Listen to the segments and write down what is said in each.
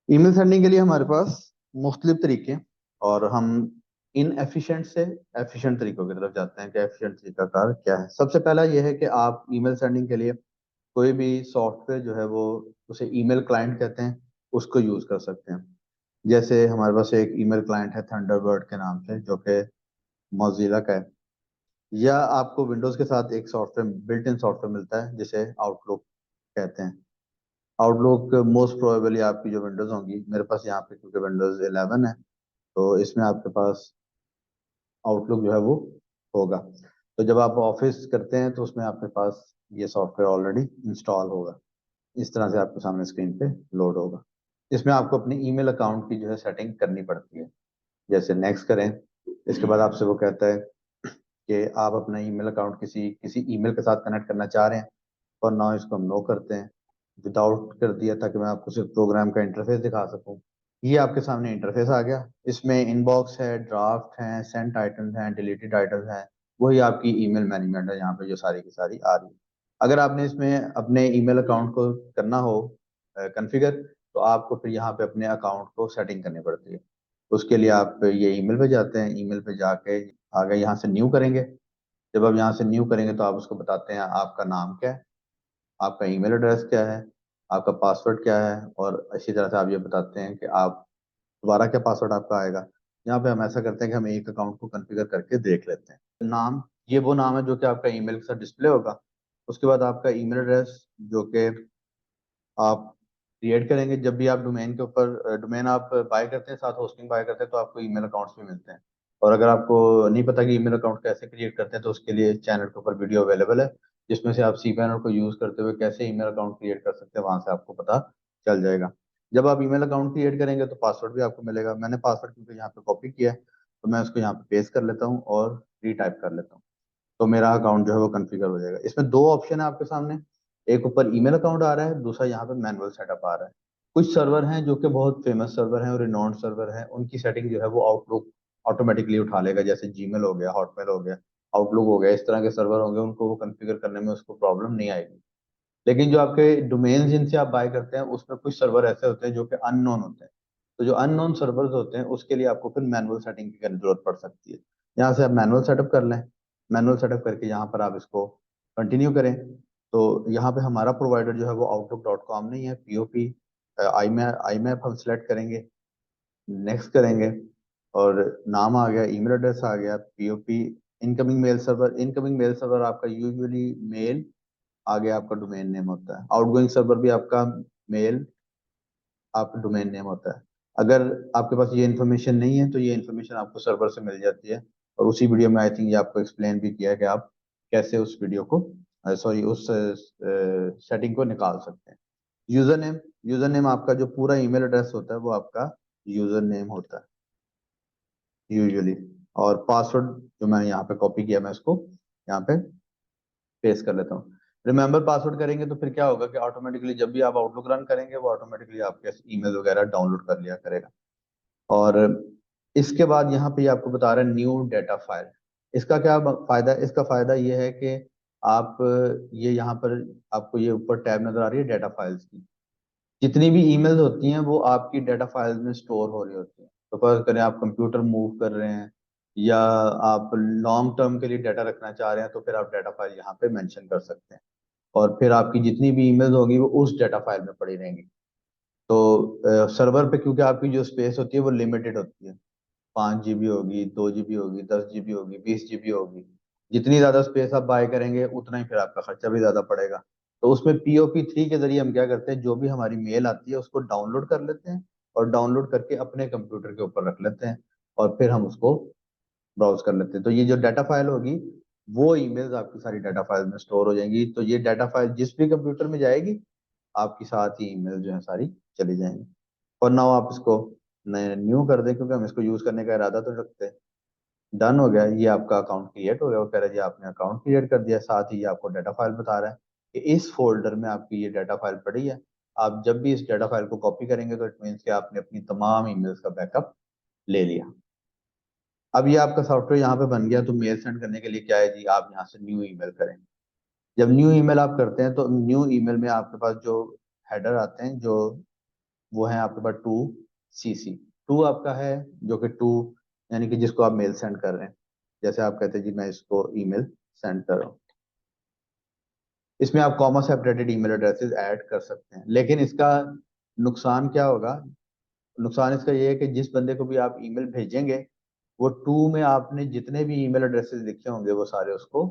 Email sending के लिए हमारे पास मुख्तलिफ तरीके, और हम इन एफिशिएंट से एफिशिएंट तरीकों की तरफ जाते हैं कि एफिशिएंट तरीका कार क्या है। सबसे पहला यह है कि आप ईमेल सेंडिंग के लिए कोई भी सॉफ्टवेयर जो है वो, उसे ईमेल क्लाइंट कहते हैं, उसको यूज कर सकते हैं। जैसे हमारे पास एक ईमेल क्लाइंट है थंडरबर्ड के नाम से, जो कि मोजिला का है। या आपको विंडोज के साथ एक सॉफ्टवेयर, बिल्ट इन सॉफ्टवेयर मिलता है जिसे आउटलुक कहते हैं। आउटलुक मोस्ट प्रोबेबली आपकी जो विंडोज होंगी, मेरे पास यहाँ पे क्योंकि विंडोज 11 है, तो इसमें आपके पास आउटलुक जो है वो होगा। तो जब आप ऑफिस करते हैं तो उसमें आपके पास ये सॉफ्टवेयर ऑलरेडी इंस्टॉल होगा। इस तरह से आपके सामने स्क्रीन पे लोड होगा। इसमें आपको अपनी ईमेल अकाउंट की जो है सेटिंग करनी पड़ती है। जैसे नेक्स्ट करें, इसके बाद आपसे वो कहता है कि आप अपना ईमेल अकाउंट किसी किसी ईमेल के साथ कनेक्ट करना चाह रहे हैं। और ना इसको हम नो करते हैं, विदाउट कर दिया ताकि मैं आपको सिर्फ प्रोग्राम का इंटरफेस दिखा सकूं। ये आपके सामने इंटरफेस आ गया। इसमें इनबॉक्स है, ड्राफ्ट है, सेंट आइटम्स हैं, डिलीटेड आइटम्स हैं। वही आपकी ईमेल मैनेजमेंट है यहाँ पे जो सारी की सारी आ रही है। अगर आपने इसमें अपने ईमेल अकाउंट को करना हो कॉन्फ़िगर, तो आपको फिर यहाँ पे अपने अकाउंट को सेटिंग करनी पड़ती है। उसके लिए आप ये ईमेल पे जाते हैं, ईमेल पे जाके आगे यहाँ से न्यू करेंगे। जब आप यहाँ से न्यू करेंगे तो आप उसको बताते हैं आपका नाम क्या है, आपका ईमेल एड्रेस क्या है, आपका पासवर्ड क्या है, और इसी तरह से आप ये बताते हैं कि आप दोबारा क्या पासवर्ड आपका आएगा। यहाँ पे हम ऐसा करते हैं कि हम एक अकाउंट को कॉन्फ़िगर करके देख लेते हैं। नाम, ये वो नाम है जो कि आपका ईमेल के साथ डिस्प्ले होगा। उसके बाद आपका ईमेल एड्रेस, जो कि आप क्रिएट करेंगे जब भी आप डोमेन के ऊपर, डोमेन आप बाय करते हैं, साथ होस्टिंग बाय करते हैं, तो आपको ईमेल अकाउंट्स भी मिलते हैं। और अगर आपको नहीं पता कि ईमेल अकाउंट कैसे क्रिएट करते हैं, तो उसके लिए चैनल के ऊपर वीडियो अवेलेबल है, जिसमें से आप सी पैनल को यूज करते हुए कैसे ईमेल अकाउंट क्रिएट कर सकते हैं, वहां से आपको पता चल जाएगा। जब आप ईमेल अकाउंट क्रिएट करेंगे तो पासवर्ड भी आपको मिलेगा। मैंने पासवर्ड क्योंकि यहाँ पे कॉपी किया है, तो मैं उसको यहाँ पे पेस्ट कर लेता हूँ और रीटाइप कर लेता हूँ। तो मेरा अकाउंट जो है वो कॉन्फ़िगर हो जाएगा। इसमें दो ऑप्शन है आपके सामने, एक ऊपर ईमेल अकाउंट आ रहा है, दूसरा यहाँ पे मैनुअल सेटअप आ रहा है। कुछ सर्वर हैं जो कि बहुत फेमस सर्वर हैं और रिनोन्ड सर्वर हैं, उनकी सेटिंग जो है वो आउटलुक ऑटोमेटिकली उठा लेगा। जैसे जीमेल हो गया, हॉटमेल हो गया, आउटलुक हो गया, इस तरह के सर्वर होंगे, उनको वो कॉन्फ़िगर करने में उसको प्रॉब्लम नहीं आएगी। लेकिन जो आपके डोमेन जिनसे आप बाय करते हैं, उसमें कुछ सर्वर ऐसे होते हैं जो कि अननोन होते हैं। तो जो अननोन सर्वर्स होते हैं उसके लिए आपको फिर मैनुअल सेटिंग की जरूरत पड़ सकती है। यहाँ से आप मैनुअल सेटअप कर लें। मैनुअल सेटअप करके यहाँ पर आप इसको कंटिन्यू करें। तो यहाँ पे हमारा प्रोवाइडर जो है वो outlook.com नहीं है, पीओपी आई मैप हम सिलेक्ट करेंगे, नेक्स्ट करेंगे, और नाम आ गया, ईमेल एड्रेस आ गया, पीओपी। इनकमिंग मेल सर्वर आपका यूजुअली मेल, आगे आपका डोमेन नेम होता है। आउटगोइंग सर्वर भी आपका मेल, आपका डोमेन नेम होता है। अगर आपके पास ये इन्फॉर्मेशन नहीं है तो ये इन्फॉर्मेशन आपको सर्वर से मिल जाती है। और उसी वीडियो में आई थिंक ये आपको एक्सप्लेन भी किया है कि आप कैसे उस वीडियो को, सॉरी, उस सेटिंग को निकाल सकते हैं। यूजर नेम आपका जो पूरा ईमेल एड्रेस होता है वो आपका यूजर नेम होता है यूजुअली। और पासवर्ड जो मैंने यहाँ पे कॉपी किया, मैं इसको यहाँ पे पेस्ट कर लेता हूँ। रिमेंबर पासवर्ड करेंगे तो फिर क्या होगा कि ऑटोमेटिकली जब भी आप आउटलुक रन करेंगे, वो ऑटोमेटिकली आपके ईमेल वगैरह डाउनलोड कर लिया करेगा। और इसके बाद यहाँ पे ये आपको बता रहा है न्यू डेटा फाइल। इसका क्या फायदा है? इसका फायदा ये है कि आप ये यहाँ पर, आपको ये ऊपर टैब नजर आ रही है डेटा फाइल्स की। जितनी भी ईमेल्स होती हैं वो आपकी डेटा फाइल्स में स्टोर हो रही होती हैं। तो फर्ज करें आप कंप्यूटर मूव कर रहे हैं, या आप लॉन्ग टर्म के लिए डाटा रखना चाह रहे हैं, तो फिर आप डाटा फाइल यहाँ पे मेंशन कर सकते हैं। और फिर आपकी जितनी भी ईमेल्स होगी वो उस डाटा फाइल में पड़ी रहेंगी। तो सर्वर पे क्योंकि आपकी जो स्पेस होती है वो लिमिटेड होती है, 5 GB होगी, 2 GB होगी, 10 GB होगी, 20 GB होगी। जितनी ज्यादा स्पेस आप बाय करेंगे उतना ही फिर आपका खर्चा भी ज्यादा पड़ेगा। तो उसमें POP3 के जरिए हम क्या करते हैं, जो भी हमारी मेल आती है उसको डाउनलोड कर लेते हैं, और डाउनलोड करके अपने कंप्यूटर के ऊपर रख लेते हैं, और फिर हम उसको ब्राउज कर लेते हैं। तो ये जो डाटा फाइल होगी, वो ईमेल्स आपकी सारी डाटा फाइल में स्टोर हो जाएंगी। तो ये डाटा फाइल जिस भी कंप्यूटर में जाएगी, आपकी साथ ही ईमेल जो है सारी चली जाएंगी। और नाउ आप इसको न्यू कर दें, क्योंकि हम इसको यूज करने का इरादा तो रखते हैं। डन हो गया, ये आपका अकाउंट क्रिएट हो गया। वो कह रहा है जी आपने अकाउंट क्रिएट कर दिया। साथ ही ये आपको डाटा फाइल बता रहा है कि इस फोल्डर में आपकी ये डाटा फाइल पड़ी है। आप जब भी इस डाटा फाइल को कॉपी करेंगे तो इट मीन्स कि आपने अपनी तमाम ईमेल्स का बैकअप ले लिया। अब ये आपका सॉफ्टवेयर यहाँ पे बन गया। तो मेल सेंड करने के लिए क्या है जी, आप यहाँ से न्यू ईमेल करें। जब न्यू ईमेल आप करते हैं तो न्यू ईमेल में आपके पास जो हेडर आते हैं, जो वो है आपके पास 2 CC। 2 आपका है जो कि 2 यानी कि जिसको आप मेल सेंड कर रहे हैं। जैसे आप कहते हैं जी मैं इसको ईमेल सेंड कर रहा हूँ, इसमें आप comma separated email addresses add कर सकते हैं। लेकिन इसका नुकसान क्या होगा? नुकसान इसका ये है कि जिस बंदे को भी आप ईमेल भेजेंगे, वो 2 में आपने जितने भी ईमेल एड्रेसेस लिखे होंगे वो सारे उसको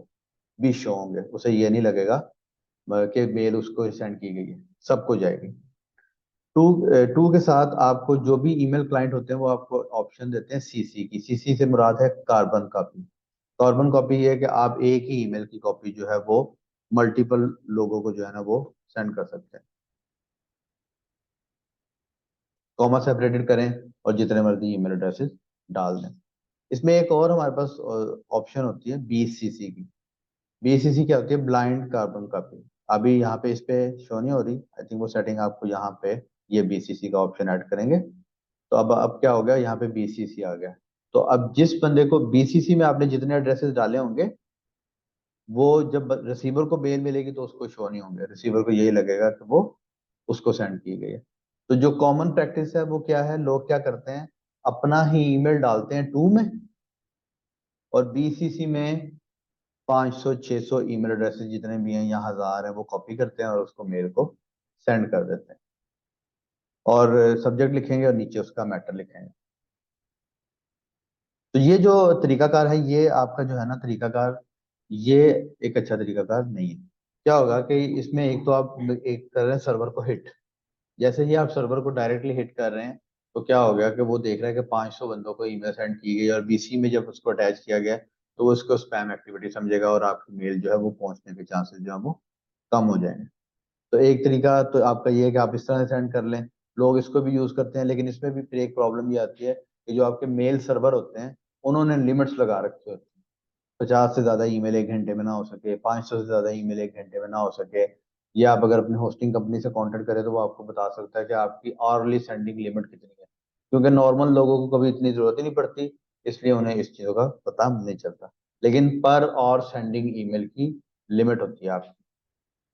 भी शो होंगे। उसे ये नहीं लगेगा कि मेल उसको सेंड की गई है, सबको जाएगी। 2 के साथ आपको जो भी ईमेल क्लाइंट होते हैं वो आपको ऑप्शन देते हैं सीसी की। सीसी से मुराद है कार्बन कॉपी। कार्बन कॉपी ये है कि आप एक ही ईमेल की कॉपी जो है वो मल्टीपल लोगों को जो है ना वो सेंड कर सकते हैं। कॉमा सेपरेटेड करें और जितने मर्जी ईमेल एड्रेसेस डाल दें। इसमें एक और हमारे पास ऑप्शन होती है बीसीसी की। बीसीसी क्या होती है? Blind carbon copy. अभी यहाँ पे इस पे शो नहीं हो रही, आई थिंक वो सेटिंग आपको यहाँ पे ये बीसीसी का ऑप्शन ऐड करेंगे तो अब क्या हो गया, यहाँ पे बीसीसी आ गया। तो अब जिस बंदे को बीसीसी में आपने जितने एड्रेसेस डाले होंगे, वो जब रिसीवर को मेल मिलेगी तो उसको शो नहीं होंगे। रिसीवर को यही लगेगा कि वो उसको सेंड की गई है। तो जो कॉमन प्रैक्टिस है वो क्या है, लोग क्या करते हैं, अपना ही ईमेल डालते हैं 2 में और बीसीसी में 500 600 ईमेल एड्रेसेस जितने भी हैं या 1000 है वो कॉपी करते हैं और उसको मेल को सेंड कर देते हैं और सब्जेक्ट लिखेंगे और नीचे उसका मैटर लिखेंगे। तो ये जो तरीकाकार है ये आपका जो है ना तरीकाकार, ये एक अच्छा तरीकाकार नहीं है। क्या होगा कि इसमें एक तो आप एक कर रहे हैं सर्वर को हिट। जैसे ही आप सर्वर को डायरेक्टली हिट कर रहे हैं तो क्या हो गया कि वो देख रहा है कि 500 बंदों को ईमेल सेंड की गई और बीसी में जब उसको अटैच किया गया तो वो उसको स्पैम एक्टिविटी समझेगा और आपकी मेल जो है वो पहुंचने के चांसेस जो है वो कम हो जाएंगे। तो एक तरीका तो आपका ये है कि आप इस तरह से सेंड कर लें। लोग इसको भी यूज करते हैं, लेकिन इसमें भी फिर एक प्रॉब्लम ये आती है कि जो आपके मेल सर्वर होते हैं उन्होंने लिमिट्स लगा रखे होती हैं। 50 से ज्यादा ईमेल एक घंटे में ना हो सके, 500 से ज्यादा ईमेल एक घंटे में ना हो सके। या आप अगर अपनी होस्टिंग कंपनी से कांटेक्ट करें तो वो आपको बता सकता है कि आपकी आवरली सेंडिंग लिमिट कितनी है, क्योंकि नॉर्मल लोगों को कभी इतनी जरूरत ही नहीं पड़ती, इसलिए उन्हें इस चीजों का पता नहीं चलता। लेकिन पर और सेंडिंग ईमेल की लिमिट होती है आपकी।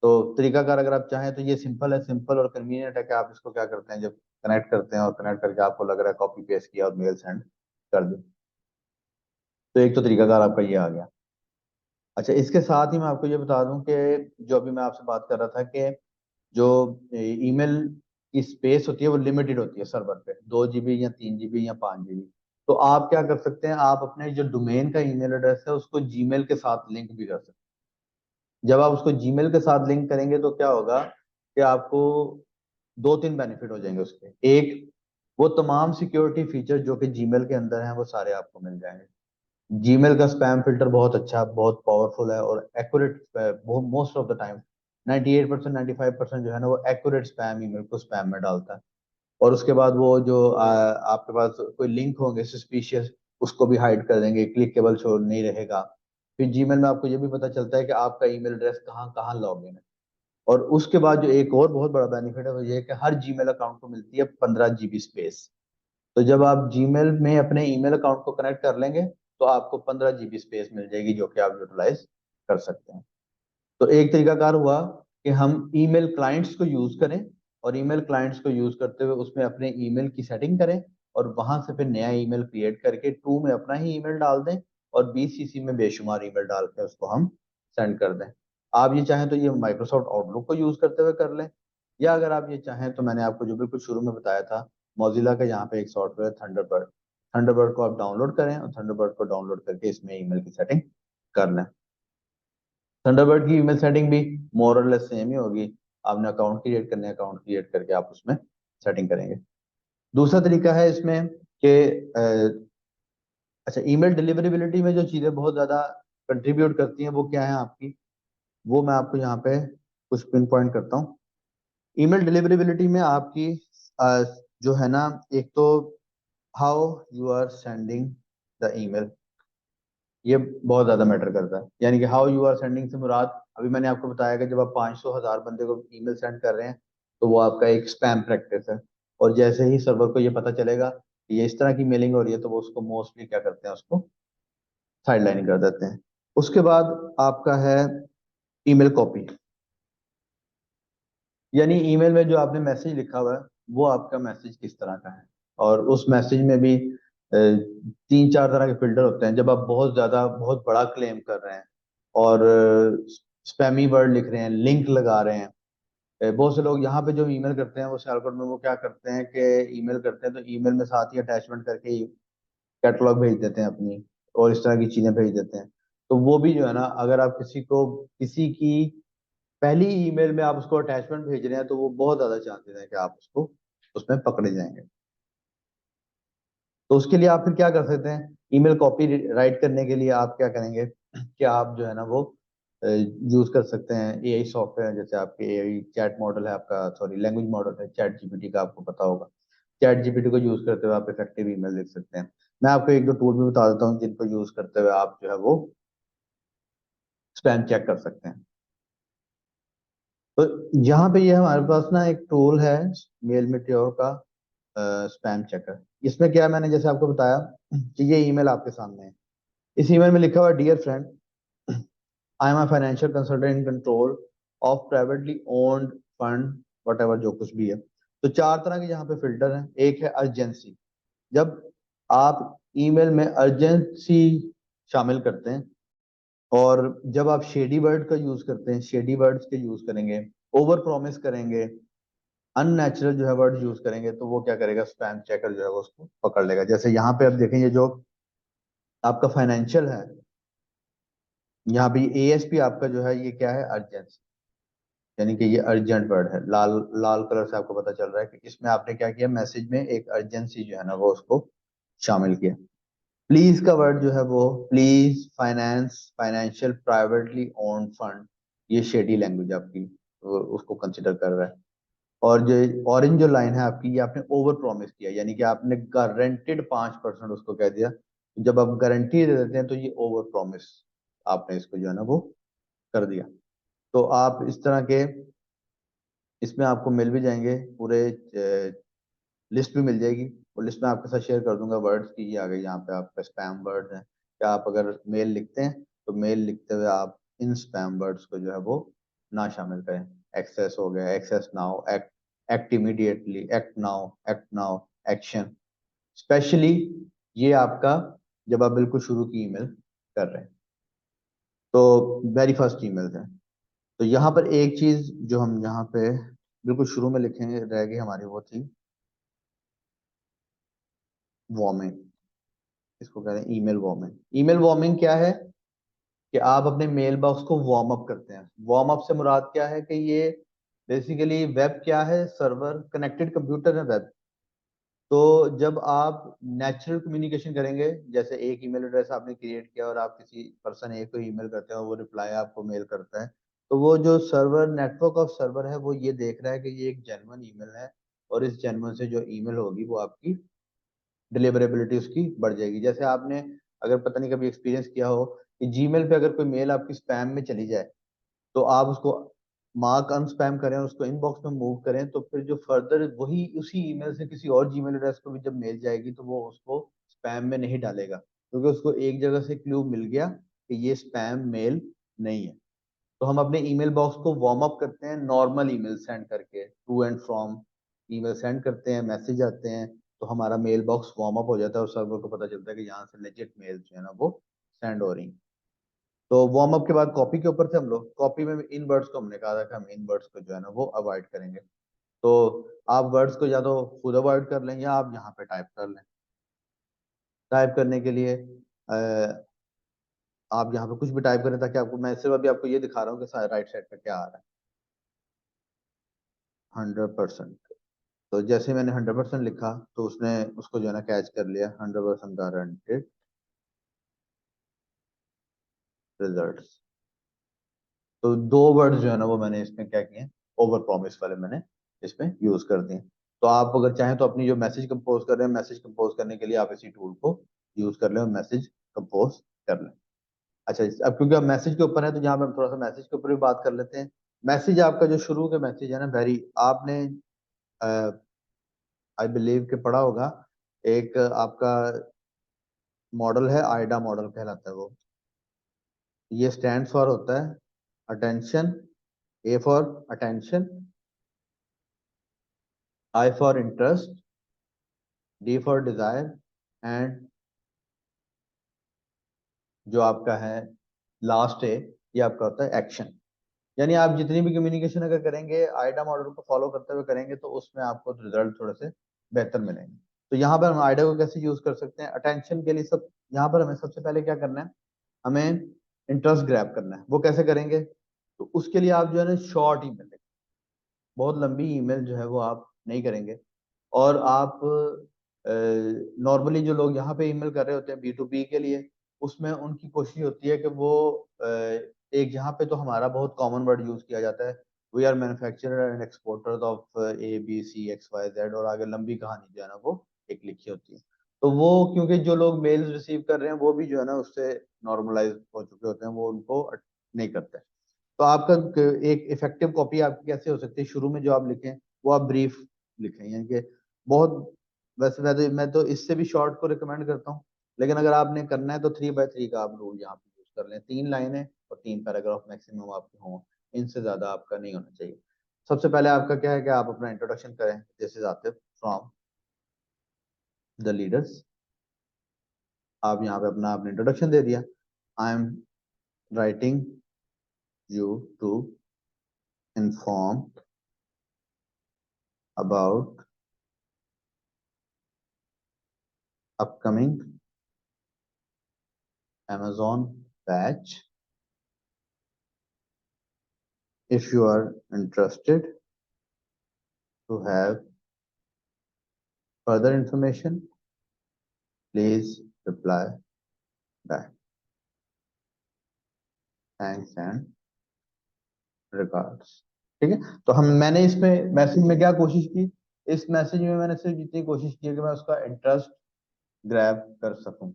तो तरीकाकार अगर आप चाहें तो ये सिंपल है, सिंपल और कन्वीनियंट है कि आप इसको क्या करते हैं, जब कनेक्ट करते हैं और कनेक्ट करके आपको लग रहा है कॉपी पेस्ट किया और मेल सेंड कर दो। तो एक तो तरीकाकार आपका ये आ गया। अच्छा, इसके साथ ही मैं आपको ये बता दूं कि जो अभी मैं आपसे बात कर रहा था कि जो ईमेल की स्पेस होती है वो लिमिटेड होती है सर्वर पे, 2 GB या 3 GB या 5 GB। तो आप क्या कर सकते हैं, आप अपने जो डोमेन का ईमेल एड्रेस है उसको जीमेल के साथ लिंक भी कर सकते हैं। जब आप उसको जीमेल के साथ लिंक करेंगे तो क्या होगा कि आपको 2 3 बेनिफिट हो जाएंगे उसके। एक, वो तमाम सिक्योरिटी फीचर जो कि जीमेल के अंदर हैं वो सारे आपको मिल जाएंगे। जीमेल का स्पैम फिल्टर बहुत अच्छा, बहुत पावरफुल है और accurate most of the time 98% 95% जो है ना वो एक्यूरेट स्पैम ईमेल को स्पैम में डालता है। और उसके बाद वो जो आपके पास कोई लिंक होंगे सस्पिशियस उसको भी हाइड कर देंगे, क्लिकेबल शो नहीं रहेगा। फिर जीमेल में आपको ये भी पता चलता है कि आपका ईमेल एड्रेस कहाँ कहाँ लॉग इन है। और उसके बाद जो एक और बहुत बड़ा बेनिफिट है वो ये है कि हर जीमेल अकाउंट को मिलती है 15 GB स्पेस। तो जब आप जीमेल में अपने ईमेल अकाउंट को कनेक्ट कर लेंगे तो आपको 15 GB स्पेस मिल जाएगी जो कि आप यूटिलाइज कर सकते हैं। तो एक तरीकाकार हुआ कि हम ईमेल क्लाइंट्स को यूज करें और ईमेल क्लाइंट्स को यूज करते हुए उसमें अपने ईमेल की सेटिंग करें और वहां से फिर नया ईमेल क्रिएट करके 2 में अपना ही ईमेल डाल दें और बीसीसी में बेशुमार ईमेल डाल के उसको हम सेंड कर दें। आप ये चाहें तो ये माइक्रोसॉफ्ट आउटलुक को यूज करते हुए कर लें, या अगर आप ये चाहें तो मैंने आपको जो बिल्कुल शुरू में बताया था, मोजिला का यहाँ पे एक सॉफ्टवेयर थंडरबर्ड, थंडरबर्ड को आप डाउनलोड करें और थंडरबर्ड को डाउनलोड करके इसमें ईमेल की सेटिंग कर लें। थंडरबर्ड की ईमेल सेटिंग भी मोर और लेस सेम ही होगी। आपने अकाउंट क्रिएट करने, अकाउंट क्रिएट करके आप उसमें सेटिंग करेंगे। दूसरा तरीका है इसमें कि अच्छा, ईमेल डिलीवरेबिलिटी में जो चीजें बहुत ज्यादा कंट्रीब्यूट करती हैं वो क्या है आपकी, वो मैं आपको यहाँ पे कुछ पिन पॉइंट करता हूँ। ईमेल डिलीवरेबिलिटी में आपकी अ, जो है ना, एक तो how you are sending the email, ये बहुत ज्यादा मैटर करता है। यानी कि हाउ यू आर सेंडिंग से मुराद, अभी मैंने आपको बताया कि जब आप 500 1000 बंदे को ईमेल सेंड कर रहे हैं तो वो आपका एक स्पैम प्रैक्टिस है। और जैसे ही सर्वर को ये पता चलेगा कि ये इस तरह की मेलिंग हो रही है तो वो उसको मोस्टली क्या करते हैं, उसको साइडलाइन कर देते हैं। उसके बाद आपका है ईमेल कॉपी, यानी ईमेल में जो आपने मैसेज लिखा हुआ है वो आपका मैसेज किस तरह का है। और उस मैसेज में भी 3-4 तरह के फिल्टर होते हैं। जब आप बहुत ज्यादा बहुत बड़ा क्लेम कर रहे हैं और स्पैमी वर्ड लिख रहे हैं, लिंक लगा रहे हैं। बहुत से लोग यहाँ पे जो ईमेल करते हैं वो सियालकोट में वो क्या करते हैं कि ईमेल करते हैं तो ईमेल में साथ ही अटैचमेंट करके कैटलॉग भेज देते हैं अपनी, और इस तरह की चीजें भेज देते हैं। तो वो भी जो है ना, अगर आप किसी की पहली ईमेल में आप उसको अटैचमेंट भेज रहे हैं तो वो बहुत ज्यादा चांसेस है कि आप उसको उसमें पकड़े जाएंगे। तो उसके लिए आप फिर क्या कर सकते हैं, ईमेल कॉपी राइट करने के लिए आप क्या करेंगे कि आप जो है ना वो यूज कर सकते हैं एआई सॉफ्टवेयर। जैसे आपके एआई चैट मॉडल है आपका, सॉरी लैंग्वेज मॉडल है चैट जीपीटी का, आपको पता होगा। चैट जीपीटी को यूज करते हुए आप इफेक्टिव ईमेल लिख सकते हैं। मैं आपको एक दो टूल भी बता देता हूँ जिनको यूज करते हुए आप जो है वो स्पैम चेक कर सकते हैं। तो यहाँ पे ये हमारे पास ना एक टूल है मेल मेट्योर का, स्पैम चेकर। इसमें क्या है, मैंने जैसे आपको बताया कि ये ईमेल आपके सामने है। इस ईमेल में लिखा हुआ, dear friend, I am a financial consultant in control of privately owned fund, whatever, जो कुछ भी है। तो 4 तरह के यहाँ पे फिल्टर हैं। एक है अर्जेंसी। जब आप ईमेल में अर्जेंसी शामिल करते हैं, और जब आप शेडी वर्ड का यूज करते हैं, शेडी वर्ड्स के यूज करेंगे, ओवर प्रॉमिस करेंगे, अननेचुरल जो है वर्ड यूज करेंगे, तो वो क्या करेगा, स्पैम चेकर जो है वो उसको पकड़ लेगा। जैसे यहाँ पे आप देखेंगे जो आपका फाइनेंशियल है, यहाँ पे एएसपी आपका जो है ये क्या है, अर्जेंसी, यानी कि ये अर्जेंट वर्ड है। लाल लाल कलर से आपको पता चल रहा है कि इसमें आपने क्या किया, मैसेज में एक अर्जेंसी जो है ना वो उसको शामिल किया। प्लीज का वर्ड जो है वो, please finance financial privately owned fund, ये शेडी लैंग्वेज आपकी उसको कंसिडर कर रहा है। और जो ऑरेंज जो लाइन है आपकी, ये आपने ओवर प्रॉमिस किया, यानी कि आपने गारंटेड 5% उसको कह दिया। जब आप गारंटी दे देते हैं तो ये ओवर प्रॉमिस आपने इसको जो है ना वो कर दिया। तो आप इस तरह के इसमें आपको मिल भी जाएंगे पूरे, लिस्ट भी मिल जाएगी। वो लिस्ट मैं आपके साथ शेयर कर दूंगा वर्ड्स की। ये आ गई यहाँ पे आपका स्पैम वर्ड है। क्या आप अगर मेल लिखते हैं तो मेल लिखते हुए आप इन स्पैम वर्ड्स को जो है वो ना शामिल करें। एक्सेस हो गया, access now, act, act immediately, act now, action, specially, ये आपका जब आप बिल्कुल शुरू की ईमेल कर रहे हैं, तो वेरी फर्स्ट ईमेल है। तो यहाँ पर एक चीज जो हम यहाँ पे बिल्कुल शुरू में लिखेंगे रह गई हमारी, वो थी वार्मिंग। इसको कहते हैं ईमेल वार्मिंग। ईमेल वार्मिंग क्या है कि आप अपने मेल बॉक्स को वार्म अप करते हैं। वार्म अप से मुराद क्या है कि ये बेसिकली वेब क्या है, सर्वर कनेक्टेड कंप्यूटर है वेब। तो जब आप नेचुरल कम्युनिकेशन करेंगे, जैसे एक ईमेल एड्रेस आपने क्रिएट किया और आप किसी पर्सन ए को ईमेल करते हैं और वो रिप्लाई आपको मेल करता है, तो वो जो सर्वर, नेटवर्क ऑफ सर्वर है, वो ये देख रहा है कि ये एक जेन्युइन ईमेल है, और इस जेन्युइन से जो ईमेल होगी वो आपकी डिलीवरेबिलिटी उसकी बढ़ जाएगी। जैसे आपने अगर पता नहीं कभी एक्सपीरियंस किया हो कि जीमेल पे अगर कोई मेल आपकी स्पैम में चली जाए, तो आप उसको मार्क अन स्पैम करें और उसको इनबॉक्स में मूव करें, तो फिर जो फर्दर वही उसी ईमेल से किसी और जीमेल एड्रेस को भी जब मेल जाएगी तो वो उसको स्पैम में नहीं डालेगा, क्योंकि उसको एक जगह से क्लू मिल गया कि ये स्पैम मेल नहीं है। तो हम अपने ईमेल बॉक्स को वार्म अप करते हैं नॉर्मल ईमेल सेंड करके, to and from email send करते हैं, मैसेज आते हैं, तो हमारा मेल बॉक्स वार्म अप हो जाता है और सर्वर को पता चलता है कि यहाँ से लेजिट मेल जो है ना वो सेंड हो रही है। तो वार्म अप के बाद कॉपी के ऊपर से हम लोग कॉपी में इन वर्ड्स को हमने कहा था कि हम इन वर्ड्स को जो है ना वो अवॉइड करेंगे। तो आप वर्ड्स को या तो खुद अवॉइड कर लें या आप यहाँ पे टाइप कर लें। टाइप करने के लिए आप यहाँ पे कुछ भी टाइप करें, ताकि आपको, मैं सिर्फ अभी आपको ये दिखा रहा हूँ कि राइट साइड पे क्या आ रहा है। 100%। तो जैसे मैंने 100% लिखा तो उसने उसको जो है ना कैच कर लिया, 100% गारंटेड रिजल्ट्स। तो दो वर्ड जो है ना वो मैंने इसमें क्या किए, ओवर प्रॉमिस वाले मैंने इसमें यूज कर दिए। तो आप अगर चाहें तो अपनी जो मैसेज कंपोज कर रहे हैं, मैसेज कंपोज करने के लिए आप इसी टूल को यूज कर लें और मैसेज कंपोज कर लें। अच्छा, अब क्योंकि अब मैसेज के ऊपर है तो यहाँ पे हम थोड़ा सा मैसेज के ऊपर भी बात कर लेते हैं। मैसेज आपका जो शुरू के मैसेज है ना, वेरी, आपने आई बिलीव के पढ़ा होगा, एक आपका मॉडल है, आइडा मॉडल कहलाता है वो। ये स्टैंड फॉर होता है attention, A for attention, I for interest, D for desire, and जो आपका है लास्ट है ये आपका होता है एक्शन। यानी आप जितनी भी कम्युनिकेशन अगर करेंगे आइडा मॉडल को फॉलो करते हुए करेंगे तो उसमें आपको रिजल्ट थोड़े से बेहतर मिलेंगे। तो यहाँ पर हम आइडा को कैसे यूज कर सकते हैं अटेंशन के लिए? सब यहाँ पर हमें सबसे पहले क्या करना है, हमें इंटरेस्ट ग्रैब करना है। वो कैसे करेंगे? तो उसके लिए आप जो है ना शॉर्ट ईमेल, बहुत लंबी ईमेल जो है वो आप नहीं करेंगे। और आप नॉर्मली जो लोग यहाँ पे ईमेल कर रहे होते हैं बी टू बी के लिए, उसमें उनकी कोशिश होती है कि वो एक यहाँ पे तो हमारा बहुत कॉमन वर्ड यूज किया जाता है, we are manufacturer and exporters of A B C X Y Z, और आगे लंबी कहानी जो है ना वो एक लिखी होती है। तो वो क्योंकि जो लोग मेल्स रिसीव कर रहे हैं वो भी जो है ना उससे नॉर्मलाइज हो चुके होते हैं, वो उनको नहीं करते। तो आपका एक इफेक्टिव कॉपी आपकी कैसे हो सकती है? शुरू में जो आप लिखें वो आप ब्रीफ लिखें, यानी कि बहुत, वैसे मैं तो इससे भी शॉर्ट को रिकमेंड करता हूँ, लेकिन अगर आपने करना है तो 3 बाय 3 का आप रूल यहाँ पे यूज कर लें। 3 लाइनें और 3 पैराग्राफ मैक्सिमम आपके हों, इनसे ज्यादा आपका नहीं होना चाहिए। सबसे पहले आपका क्या है कि आप अपना इंट्रोडक्शन करें, जैसे आते फ्रॉम द लीडर्स। आप यहाँ पे अपना आपने इंट्रोडक्शन दे दिया, I am writing you to inform about upcoming Amazon batch. If you are interested to have further information, please reply back. Thanks and regards. ठीक है? तो मैंने इसमें मैसेज में क्या कोशिश की, इस मैसेज में मैंने सिर्फ जितनी कोशिश की है कि मैं उसका इंटरेस्ट ग्रैब कर सकूं।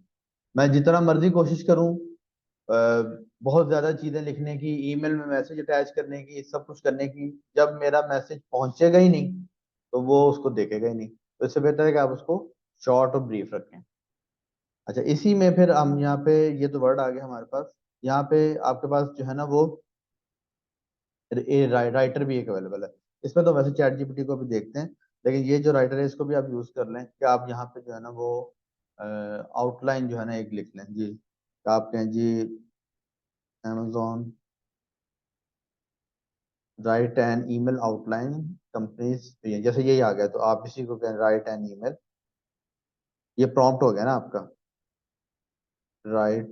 मैं जितना मर्जी कोशिश करूं बहुत ज्यादा चीजें लिखने की, ईमेल में मैसेज अटैच करने की, सब कुछ करने की, जब मेरा मैसेज पहुंचेगा ही नहीं तो वो उसको देखेगा ही नहीं। तो इससे बेहतर है कि आप उसको शॉर्ट और ब्रीफ रखें। अच्छा, इसी में फिर हम यहाँ पे, ये तो वर्ड आ गया हमारे पास, यहाँ पे आपके पास जो है ना वो राइटर भी एक अवेलेबल है। इसमें तो वैसे चैट जीपीटी को भी देखते हैं, लेकिन ये जो राइटर है इसको भी आप यूज कर लें कि आप यहाँ पे जो है ना वो आउटलाइन जो है ना एक लिख लें जी। आप कहें जी Amazon write an email outline companies, जैसे यही आ गया तो आप इसी को कहें राइट एन ईमेल। ये प्रॉम्प्ट हो गया ना आपका, write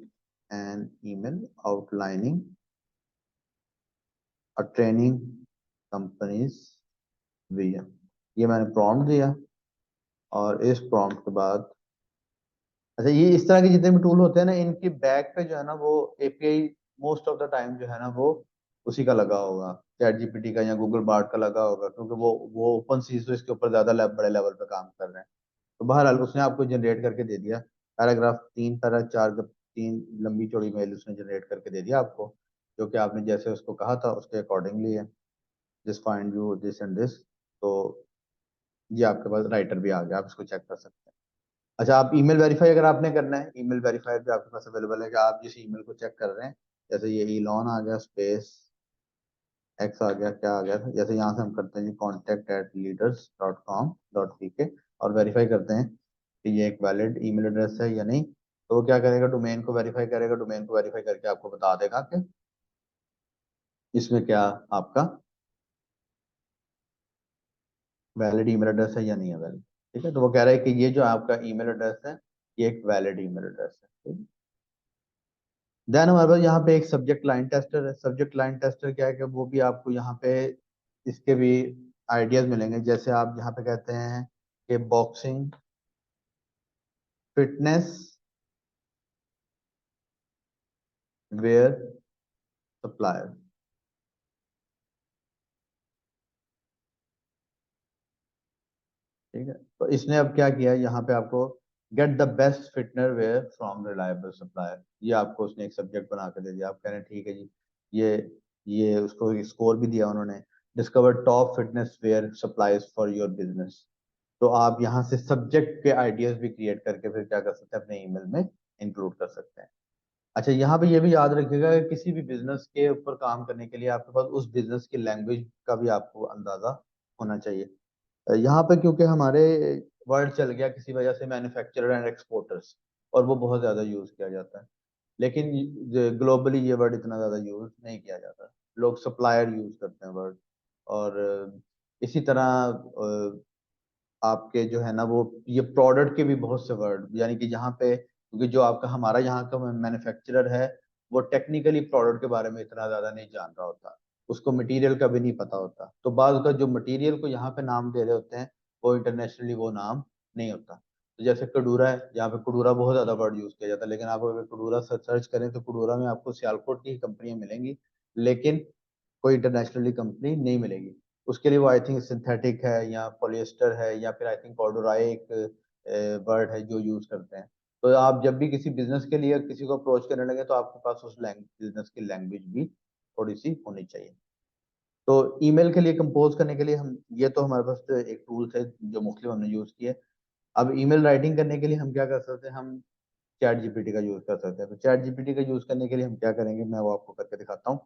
an email outlining a training companies vision. ये मैंने प्रॉम्प्ट दिया, और इस प्रॉम्प्ट के बाद, अच्छा ये इस तरह के जितने भी टूल होते हैं ना इनकी बैक पे जो है ना वो API most of the time जो है ना वो उसी का लगा होगा, चैट जीपीटी का या गूगल बार्ड का लगा होगा, क्योंकि वो ओपन सीज तो इसके ऊपर ज्यादा बड़े लेवल पे काम कर रहे हैं। तो बहरहाल उसने आपको जनरेट करके दे दिया पैराग्राफ, 3 पैरा 4 तीन लंबी चौड़ी मेल उसने जनरेट करके दे दिया आपको, जो कि आपने जैसे उसको कहा था उसके अकॉर्डिंगली है, this find you this and this. तो ये आपके पास राइटर भी आ गया, आप इसको चेक कर सकते हैं। अच्छा, आप ईमेल वेरीफाई अगर आपने करना है, ईमेल वेरीफायर भी आपके पास अवेलेबल है कि आप जिस ईमेल को चेक कर रहे हैं, जैसे ये ईलॉन आ गया स्पेस एक्स आ गया, क्या आ गया था, जैसे यहाँ से हम करते हैं जी contact@leaders.com.pk और वेरीफाई करते हैं कि ये एक वैलिड ईमेल एड्रेस है या नहीं। तो वो क्या करेगा, डोमेन को वेरीफाई करेगा, डोमेन को वेरीफाई करके आपको बता देगा कि इसमें क्या आपका वैलिड ईमेल एड्रेस है या नहीं है वैलिड। ठीक है, तो वो कह रहा है कि ये जो आपका ईमेल एड्रेस है ये एक वैलिड ईमेल एड्रेस है। ठीक है? देन हमारे पास यहाँ पे एक सब्जेक्ट लाइन टेस्टर है। सब्जेक्ट लाइन टेस्टर क्या है कि वो भी आपको यहाँ पे इसके भी आइडियाज मिलेंगे। जैसे आप यहाँ पे कहते हैं कि बॉक्सिंग फिटनेस वेयर सप्लायर। ठीक है, तो इसने अब क्या किया, यहाँ पे आपको get the best fitness wear from reliable supplier, ये आपको उसने एक सब्जेक्ट बना के दे दिया। आप कह रहे हैं ठीक है जी, ये ये उसको एक स्कोर भी दिया उन्होंने, discover top fitness wear supplies for your business. तो आप यहाँ से सब्जेक्ट के आइडियाज भी क्रिएट करके फिर क्या कर सकते हैं, अपने ईमेल में इंक्लूड कर सकते हैं। अच्छा, यहाँ पे ये भी याद रखिएगा कि किसी भी बिजनेस के ऊपर काम करने के लिए आपके पास उस बिजनेस की लैंग्वेज का भी आपको अंदाजा होना चाहिए। यहाँ पे क्योंकि हमारे वर्ड चल गया किसी वजह से मैन्युफैक्चरर एंड एक्सपोर्टर्स, और वो बहुत ज़्यादा यूज़ किया जाता है। लेकिन ग्लोबली ये वर्ड इतना ज़्यादा यूज़ नहीं किया जाता। लोग सप्लायर यूज़ करते हैं वर्ड। और इसी तरह आपके जो है ना वो ये प्रोडक्ट के भी बहुत से वर्ड, यानी कि जहाँ पे, क्योंकि जो आपका हमारा यहाँ का मैन्युफैक्चरर है वो टेक्निकली प्रोडक्ट के बारे में इतना ज्यादा नहीं जान रहा होता, उसको मटेरियल का भी नहीं पता होता, तो बाद का जो मटेरियल को यहाँ पे नाम दे रहे होते हैं वो इंटरनेशनली वो नाम नहीं होता। तो जैसे कडूरा है, यहाँ पे कडूरा बहुत ज्यादा वर्ड यूज किया जाता है, लेकिन आप अगर कडूरा सर्च करें तो कडूरा में आपको सियालकोट की ही कंपनियां मिलेंगी, लेकिन कोई इंटरनेशनली कंपनी नहीं मिलेगी। उसके लिए वो आई थिंक सिंथेटिक है या पॉलिएस्टर है या फिर आई थिंक कॉर्डोराई एक वर्ड है जो यूज करते हैं। तो आप जब भी किसी बिजनेस के लिए किसी को अप्रोच करने लगे तो आपके पास उस बिजनेस की लैंग्वेज भी थोड़ी सी होनी चाहिए। तो ईमेल के लिए कंपोज करने के लिए हम, ये तो हमारे पास तो एक टूल है जो मुख्तलिफ हमने यूज किए। अब ईमेल राइटिंग करने के लिए हम क्या कर सकते हैं, हम चैट जीपीटी का यूज कर सकते हैं। तो चैट जीपीटी का यूज करने के लिए हम क्या करेंगे, मैं वो आपको करके दिखाता हूँ।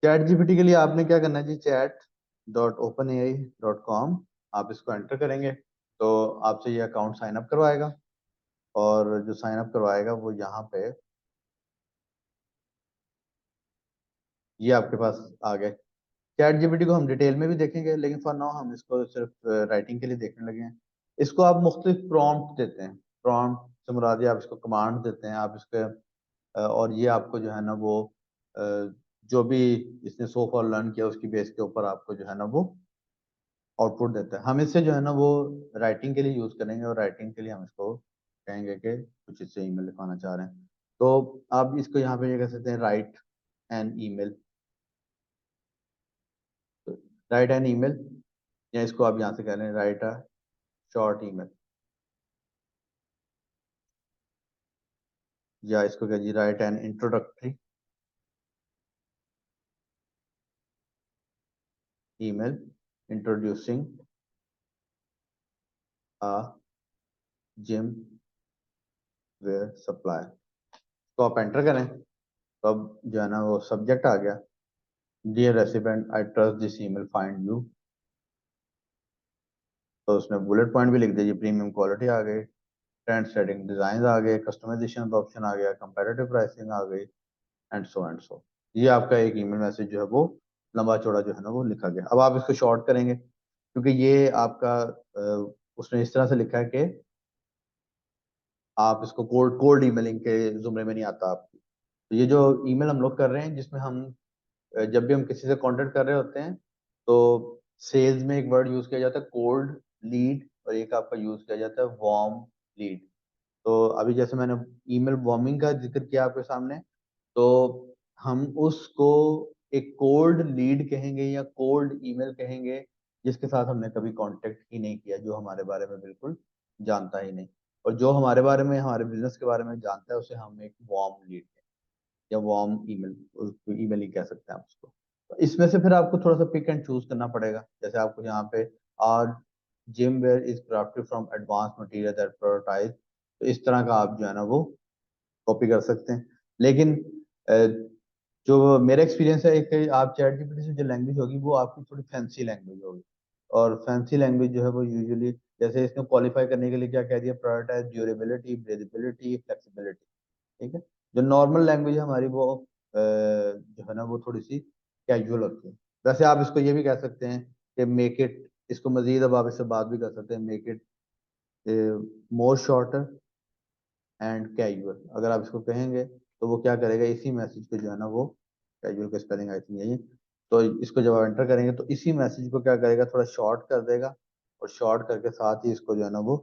चैट जीपीटी के लिए आपने क्या करना है जी, chat.openai.com, आप इसको एंटर करेंगे तो आपसे ये अकाउंट साइन अप करवाएगा, और जो साइन अप करवाएगा वो यहाँ पे ये आपके पास आ गए। चैट जीपीटी को हम डिटेल में भी देखेंगे, लेकिन फॉर नाउ हम इसको सिर्फ राइटिंग के लिए देखने लगे हैं। इसको आप मुख्तलिफ प्रॉम्प्ट देते हैं, प्रॉम्प्ट से मुराद ये आप इसको कमांड देते हैं, आप इसके और ये आपको जो है ना वो अ, जो भी इसने सो फॉर लर्न किया उसकी बेस के ऊपर आपको जो है ना वो आउटपुट देता है। हम इससे जो है ना वो राइटिंग के लिए यूज करेंगे, और राइटिंग के लिए हम इसको कहेंगे कि कुछ इससे ईमेल लिखवाना चाह रहे हैं। तो आप इसको यहाँ पे ये कह सकते हैं, write an email, write an email, या इसको आप यहाँ से कह रहे हैं राइट अ शॉर्ट ईमेल, या इसको कह जी write an introductory email introducing a gym wear supply. तो आप एंटर करें तो अब जो है ना वो सब्जेक्ट आ गया, dear resident I trust this email find you. तो उसने बुलेट पॉइंट भी लिख दिया, जी प्रीमियम क्वालिटी आ गई, ट्रेंड सेटिंग डिजाइन आ गए, कस्टमाइजेशन का ऑप्शन आ गया, कंपैरेटिव प्राइसिंग आ गई, एंड सो। ये आपका एक ईमेल मैसेज जो है वो लंबा चौड़ा जो है ना वो लिखा गया। अब आप इसको शॉर्ट करेंगे क्योंकि ये आपका उसने इस तरह से लिखा है कि आप इसको कोल्ड कोल्ड ईमेलिंग के जुमरे में नहीं आता आपकी। तो ये जो ईमेल हम लोग कर रहे हैं जिसमें हम जब भी हम किसी से कांटेक्ट कर रहे होते हैं तो सेल्स में एक वर्ड यूज किया जाता है कोल्ड लीड, और एक आपका यूज किया जाता है वार्म लीड। तो अभी जैसे मैंने ईमेल वार्मिंग का जिक्र किया आपके सामने, तो हम उसको एक कोल्ड लीड कहेंगे या कोल्ड ईमेल कहेंगे जिसके साथ हमने कभी कांटेक्ट ही नहीं किया, जो हमारे बारे में बिल्कुल जानता ही नहीं। और जो हमारे बारे में हमारे बिजनेस के बारे में जानता है उसे हम एक वार्म लीड या वार्म ईमेल, ईमेल ही कह सकते हैं आप उसको। तो इसमें से फिर आपको थोड़ा सा पिक एंड चूज करना पड़ेगा। जैसे आपको यहाँ पे our gym wear is crafted from advance material that prioritize, तो इस तरह का आप जो है ना वो कॉपी कर सकते हैं। लेकिन अ, जो मेरा एक्सपीरियंस है कि आप चैट जीपीटी से जो लैंग्वेज होगी वो आपकी थोड़ी फैंसी लैंग्वेज होगी, और फैंसी लैंग्वेज जो है वो यूजुअली, जैसे इसने क्वालिफाई करने के लिए क्या कह दिया, प्रायोरिटाइज ड्यूरेबिलिटी ब्रीदेबिलिटी फ्लेक्सिबिलिटी। ठीक है, जो नॉर्मल लैंग्वेज है हमारी वो जो है ना वो थोड़ी सी कैजुअल होती है। वैसे आप इसको ये भी कह सकते हैं कि मेक इट, इसको मजीद अब आप इससे बात भी कर सकते हैं, make it more shorter and casual. अगर आप इसको कहेंगे तो वो क्या करेगा, इसी मैसेज को जो है ना वो, कैजुअल का स्पेलिंग आई थिंक यही, तो इसको जब आप एंटर करेंगे तो इसी मैसेज को क्या करेगा, थोड़ा शॉर्ट कर देगा, और शॉर्ट करके साथ ही इसको जो है ना वो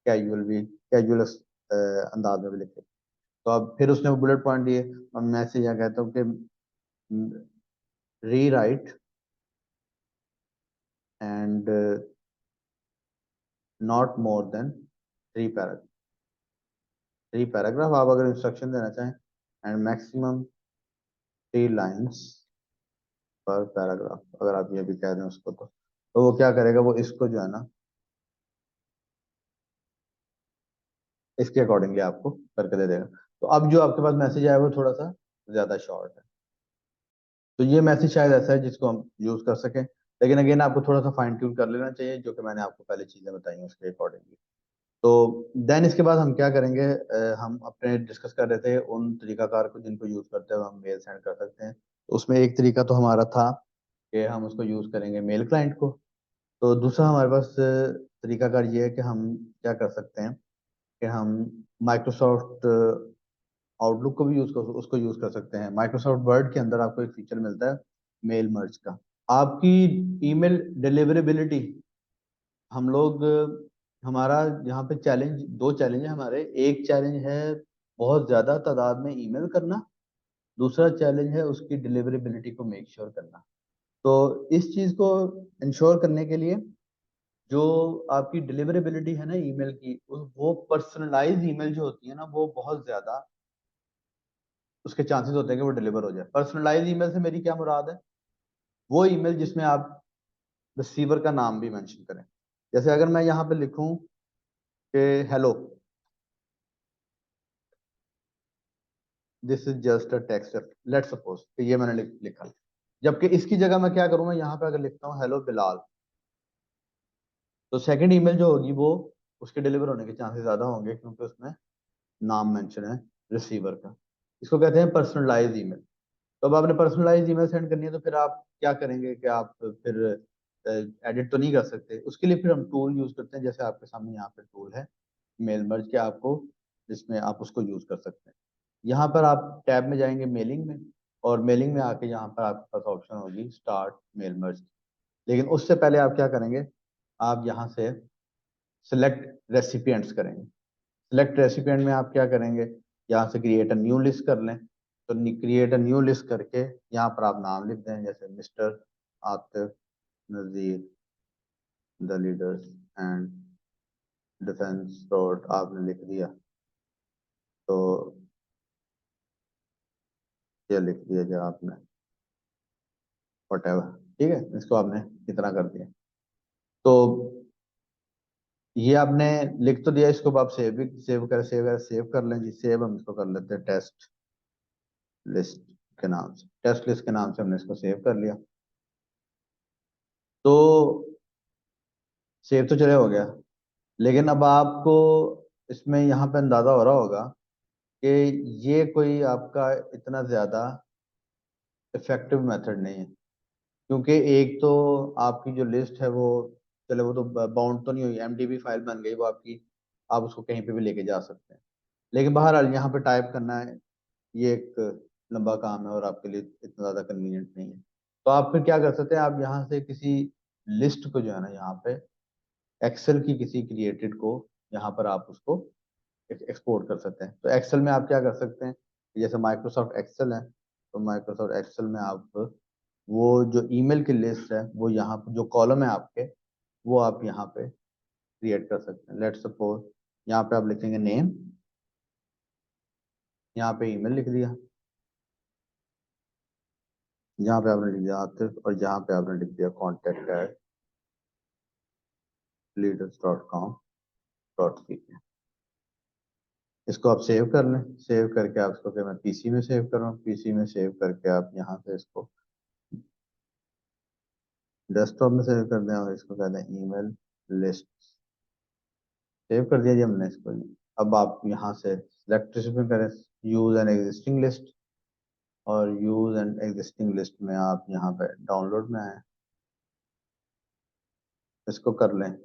कैजुअल भी, कैजुअल अंदाज में भी लिखेगा। तो अब फिर उसने बुलेट पॉइंट दिए, और मैसेज यहाँ कहता हूँ कि री right and not more than three paragraph आप अगर इंस्ट्रक्शन देना चाहें, एंड मैक्सिमम 3 लाइन्स पर पैराग्राफ, अगर आप ये भी कह रहे हैं उसको, तो वो क्या करेगा, वो इसको जो है ना इसके अकॉर्डिंगली आपको करके दे देगा। तो अब जो आपके पास मैसेज आया वो थोड़ा सा ज्यादा शॉर्ट है। तो ये मैसेज शायद ऐसा है जिसको हम यूज कर सकें। लेकिन अगेन आपको थोड़ा सा फाइन ट्यून कर लेना चाहिए, जो कि मैंने आपको पहले चीजें बताई हैं उसके अकॉर्डिंगली। तो देन इसके बाद हम क्या करेंगे, हम अपने डिस्कस कर रहे थे उन तरीकाकार को जिनको यूज करते हुए हम मेल सेंड कर सकते हैं। तो उसमें एक तरीका तो हमारा था कि हम उसको यूज करेंगे मेल क्लाइंट को। तो दूसरा हमारे पास तरीकाकार ये है कि हम क्या कर सकते हैं कि हम माइक्रोसॉफ्ट आउटलुक को भी उसको यूज कर सकते हैं। माइक्रोसॉफ्ट वर्ड के अंदर आपको एक फीचर मिलता है मेल मर्ज का। आपकी ईमेल डिलीवरेबिलिटी, हम लोग हमारा यहाँ पे चैलेंज, दो चैलेंज है हमारे। एक चैलेंज है बहुत ज्यादा तादाद में ईमेल करना, दूसरा चैलेंज है उसकी डिलीवरेबिलिटी को मेक श्योर करना। तो इस चीज को इंश्योर करने के लिए जो आपकी डिलीवरेबिलिटी है ना ईमेल की, वो पर्सनलाइज ईमेल जो होती है ना, वो बहुत ज्यादा उसके चांसेस होते हैं कि वो डिलीवर हो जाए। पर्सनलाइज ईमेल से मेरी क्या मुराद है, वो ईमेल जिसमें आप रिसीवर का नाम भी मेंशन करें। जैसे अगर मैं यहाँ पे लिखूं कि hello, this is just a text, let suppose कि ये मैंने लिखा, जबकि इसकी जगह मैं क्या करूंगा, यहाँ पे अगर लिखता हूँ हेलो बिलाल, तो सेकंड ईमेल जो होगी वो उसके डिलीवर होने के चांसेस ज्यादा होंगे, क्योंकि उसमें नाम मेंशन है रिसीवर का। इसको कहते हैं पर्सनलाइज ईमेल। तो अब आपने पर्सनलाइज ईमेल सेंड करनी है, तो फिर आप क्या करेंगे कि आप फिर एडिट तो नहीं कर सकते, उसके लिए फिर हम टूल यूज करते हैं। जैसे आपके सामने यहाँ पे टूल है मेल मर्ज के, आपको जिसमें आप उसको यूज कर सकते हैं। यहाँ पर आप टैब में जाएंगे मेलिंग में, और मेलिंग में आके यहाँ पर आपके पास ऑप्शन होगी स्टार्ट मेल मर्ज। लेकिन उससे पहले आप क्या करेंगे, आप यहाँ से सिलेक्ट रेसिपिएंट्स करेंगे। सिलेक्ट रेसिपिएंट में आप क्या करेंगे, यहाँ से क्रिएट अ न्यू लिस्ट कर लें। तो क्रिएट अ न्यू लिस्ट करके यहाँ पर आप नाम लिख दें, जैसे mister Atif Nazir the leaders and defence road आपने लिख दिया। तो ये लिख दिया जो आपने, वटेवर, ठीक है, इसको आपने इतना कर दिया। तो ये आपने लिख तो दिया, इसको अब आप सेव कर लें जी। सेव हम इसको कर लेते हैं टेस्ट लिस्ट के नाम से। टेस्ट लिस्ट के नाम से हमने इसको सेव कर लिया। तो सेव तो चले हो गया, लेकिन अब आपको इसमें यहाँ पे अंदाजा हो रहा होगा कि ये कोई आपका इतना ज्यादा इफेक्टिव मेथड नहीं है। क्योंकि एक तो आपकी जो लिस्ट है वो, चले वो तो बाउंड तो नहीं हुई, एमडीबी फाइल बन गई वो आपकी, आप उसको कहीं पे भी लेके जा सकते हैं। लेकिन बहरहाल यहाँ पे टाइप करना है, ये एक लंबा काम है और आपके लिए इतना ज़्यादा कन्वीनियंट नहीं है। तो आप फिर क्या कर सकते हैं, आप यहाँ से किसी लिस्ट को जो है ना, यहाँ पे एक्सेल की किसी क्रिएटेड को यहाँ पर आप उसको एक्सपोर्ट कर सकते हैं। तो एक्सेल में आप क्या कर सकते हैं, जैसे माइक्रोसॉफ्ट एक्सेल है, तो माइक्रोसॉफ्ट एक्सेल में आप वो जो ईमेल की लिस्ट है, वो यहाँ पे जो कॉलम है आपके, वो आप यहाँ पे क्रिएट कर सकते हैं। लेट सपोज यहाँ पे आप लिखेंगे नेम, यहाँ पे ईमेल लिख दिया, यहाँ पे आपने लिख दिया आतिफ, और यहाँ पे आपने लिख दिया contact@leaders.com.ck। इसको आप सेव कर लें। सेव करके आप इसको, मैं पीसी में सेव कर रहा हूँ, पीसी में सेव करके आप यहाँ से इसको डेस्कटॉप में सेव कर दें, और इसको कहते हैं ईमेल लिस्ट। सेव कर दिया जी हमने इसको। अब आप यहाँ से सिलेक्ट रेसिपी करें, यूज एन एग्जिस्टिंग लिस्ट, और यूज एंड एग्जिस्टिंग लिस्ट में आप यहाँ पे डाउनलोड में आए, इसको कर लें।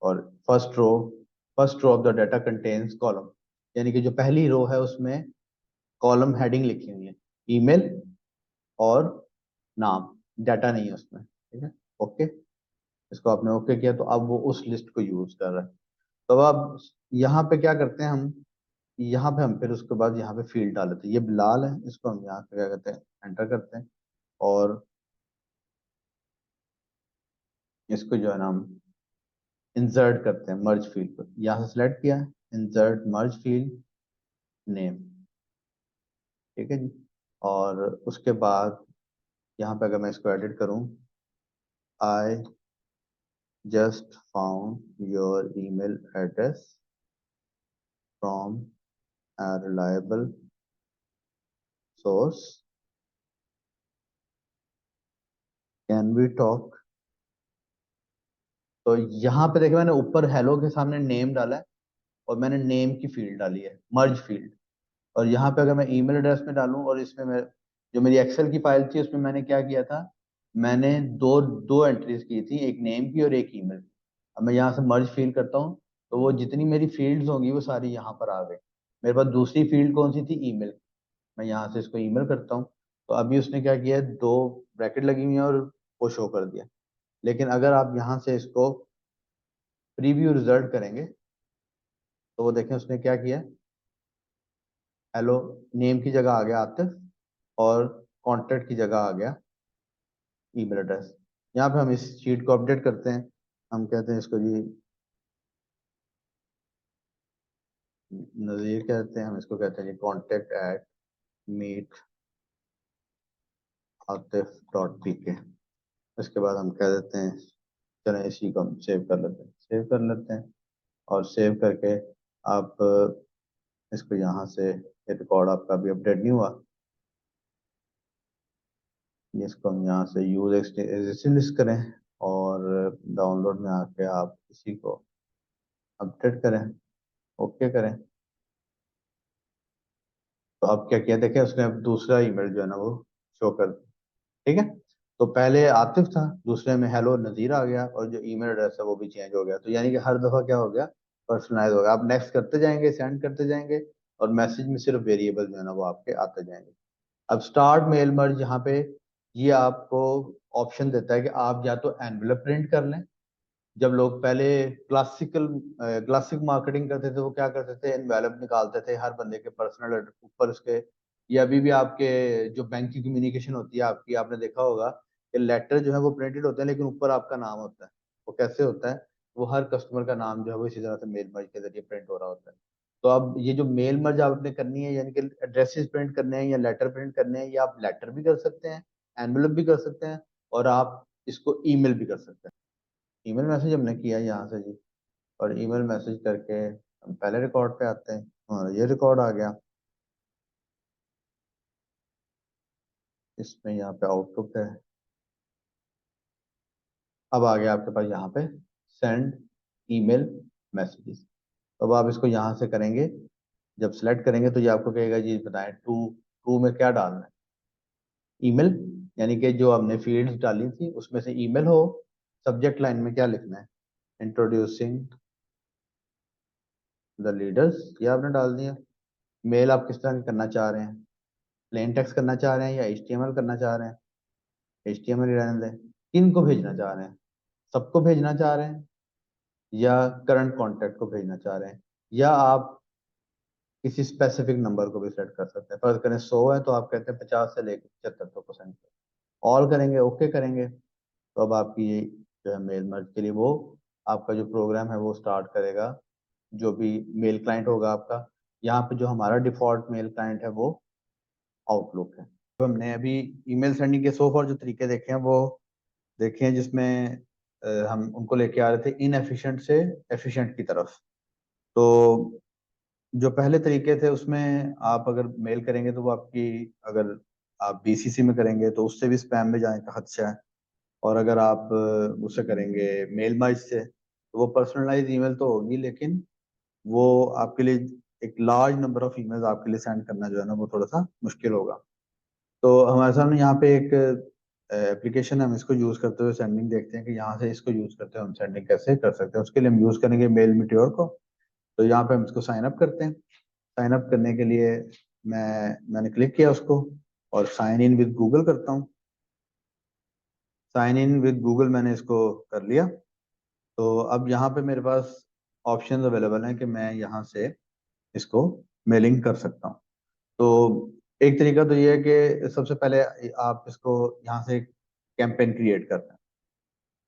और first row, first row of the data contains column, यानी कि जो पहली रो है उसमें कॉलम हेडिंग लिखी हुई है ईमेल और नाम, डाटा नहीं है उसमें, ठीक है। ओके, इसको आपने ओके किया, तो अब वो उस लिस्ट को यूज कर रहा है। तो अब यहाँ पे क्या करते हैं हम, यहाँ पे हम फिर उसके बाद यहाँ पे फील्ड डाल देते हैं। ये बिलाल है, इसको हम यहाँ पे क्या करते हैं, एंटर करते हैं, और इसको जो है ना हम इंसर्ट करते हैं मर्ज फील्ड पर। यहाँ से सिलेक्ट किया, इंसर्ट मर्ज फील्ड नेम, ठीक है जी। और उसके बाद यहाँ पे अगर मैं इसको एडिट करूँ, I just found your email address from a reliable source, can we talk तो यहाँ पे देखिए मैंने ऊपर हेलो के सामने नेम डाला है, और मैंने नेम की फील्ड डाली है, मर्ज फील्ड। और यहाँ पे अगर मैं ईमेल एड्रेस में डालूं, और इसमें मैं जो मेरी एक्सेल की फाइल थी उसमें मैंने क्या किया था, मैंने दो दो एंट्रीज की थी, एक नेम की और एक ईमेल की। अब मैं यहाँ से मर्ज फील्ड करता हूँ, तो वो जितनी मेरी फील्ड्स होंगी वो सारी यहाँ पर आ गई। मेरे पास दूसरी फील्ड कौन सी थी, ईमेल। मैं यहाँ से इसको ईमेल करता हूँ, तो अभी उसने क्या किया है, दो ब्रैकेट लगी हुई है और वो शो कर दिया। लेकिन अगर आप यहाँ से इसको प्रीव्यू रिजल्ट करेंगे, तो वो देखें उसने क्या किया, हेलो नेम की जगह आ गया आतिफ, और कॉन्टेक्ट की जगह आ गया ईमेल एड्रेस। यहाँ पे हम इस शीट को अपडेट करते हैं। हम कहते हैं इसको जी नज़ीर कहते हैं, हम इसको कहते हैं जी contact at meet Atif dot P K. इसके बाद हम कह देते हैं, चलें इसी को हम सेव कर लेते हैं, सेव कर लेते हैं। और सेव करके आप इसको यहाँ से, ये रिकॉर्ड आपका अभी अपडेट नहीं हुआ, इसको हम यहाँ से यूज एग्जिस्टिंग लिस्ट करें, और डाउनलोड में आके आप इसी को अपडेट करें, ओके करें। तो अब क्या किया देखें, उसने अब दूसरा ईमेल जो है ना वो शो कर दिया। ठीक है। तो पहले आतिफ था, दूसरे में हेलो नज़ीर आ गया, और जो ईमेल एड्रेस है वो भी चेंज हो गया। तो यानी कि हर दफा क्या हो गया, पर्सनलाइज हो गया। आप नेक्स्ट करते जाएंगे, सेंड करते जाएंगे, और मैसेज में सिर्फ वेरिएबल जो है ना वो आपके आते जाएंगे। अब स्टार्ट मेल मर्ज यहाँ पे ये आपको ऑप्शन देता है कि आप या तो एनवेलप प्रिंट कर लें। जब लोग पहले क्लासिक मार्केटिंग करते थे, वो क्या करते थे, एनवेलप निकालते थे हर बंदे के पर्सनल ऊपर उसके। या अभी भी आपके जो बैंक की कम्युनिकेशन होती है आपकी, आपने देखा होगा कि लेटर जो है वो प्रिंटेड होते हैं, लेकिन ऊपर आपका नाम होता है। वो कैसे होता है, वो हर कस्टमर का नाम जो है वो इसी तरह से मेल मर्ज के जरिए प्रिंट हो रहा होता है। तो अब ये जो मेल मर्ज आपने करनी है, यानी कि एड्रेसेस प्रिंट करने हैं या लेटर प्रिंट करने हैं, या आप लेटर भी कर सकते हैं, एनवेलप भी कर सकते हैं, और आप इसको ईमेल भी कर सकते हैं। ईमेल मैसेज हमने किया है यहाँ से जी, और ईमेल मैसेज करके हम पहले रिकॉर्ड पे आते हैं, और ये रिकॉर्ड आ गया। इसमें यहाँ पे आउटलुक है। अब आ गया आपके पास यहाँ पे सेंड ईमेल मैसेजेस। तो अब आप इसको यहाँ से करेंगे, जब सेलेक्ट करेंगे तो ये आपको कहेगा जी बताएं टू टू में क्या डालना है। ईमेल, यानी कि जो हमने फील्ड्स डाली थी उसमें से ईमेल हो। सब्जेक्ट लाइन में क्या लिखना है, इंट्रोड्यूसिंग द लीडर्स, ये आपने डाल दिया। मेल आप किस तरह की करना चाह रहे हैं, प्लेन टेक्स्ट करना चाह रहे हैं या एचटीएमएल करना चाह रहे हैं, एचटीएमएल ही रहने दें। किन को भेजना चाह रहे हैं, सबको भेजना चाह रहे हैं, या करंट कॉन्टेक्ट को भेजना चाह रहे हैं, या आप किसी स्पेसिफिक नंबर को भी सेट कर सकते हैं। फर्ज करें 100 है, तो आप कहते हैं 50 से लेकर 75% ऑल करेंगे, ओके करेंगे। तो अब आपकी ये जो है मेल मर्ज के लिए वो आपका जो प्रोग्राम है वो स्टार्ट करेगा। जो भी मेल क्लाइंट होगा आपका, यहाँ पे जो हमारा डिफॉल्ट मेल क्लाइंट है वो आउटलुक है। तो हमने अभी ईमेल सेंडिंग के सो फॉर जो तरीके देखे हैं वो देखे हैं, जिसमें हम उनको लेके आ रहे थे इनएफिशिएंट से एफिशिएंट की तरफ। तो जो पहले तरीके थे उसमें आप अगर मेल करेंगे तो वो आपकी, अगर आप बीसीसी में करेंगे तो उससे भी स्पैम में जाने का खदशा है। और अगर आप उससे करेंगे मेल माइज से, तो वो पर्सनलाइज ईमेल तो होगी, लेकिन वो आपके लिए एक लार्ज नंबर ऑफ ईमेल्स आपके लिए सेंड करना जो है ना वो थोड़ा सा मुश्किल होगा। तो हमारे सामने यहाँ पे एक एप्लीकेशन है, हम इसको यूज करते हुए सेंडिंग देखते हैं कि यहाँ से इसको यूज करते हुए हम सेंडिंग कैसे कर सकते हैं। उसके लिए हम यूज करेंगे मेल मीटियोर को। तो यहाँ पे हम इसको साइन अप करते हैं। साइन अप करने के लिए मैंने क्लिक किया उसको, और साइन इन विद गूगल करता हूँ। साइन इन विद गूगल मैंने इसको कर लिया। तो अब यहाँ पे मेरे पास ऑप्शंस अवेलेबल हैं कि मैं यहाँ से इसको मेलिंग कर सकता हूँ। तो एक तरीका तो ये है कि सबसे पहले आप इसको यहाँ से कैंपेन क्रिएट करते हैं।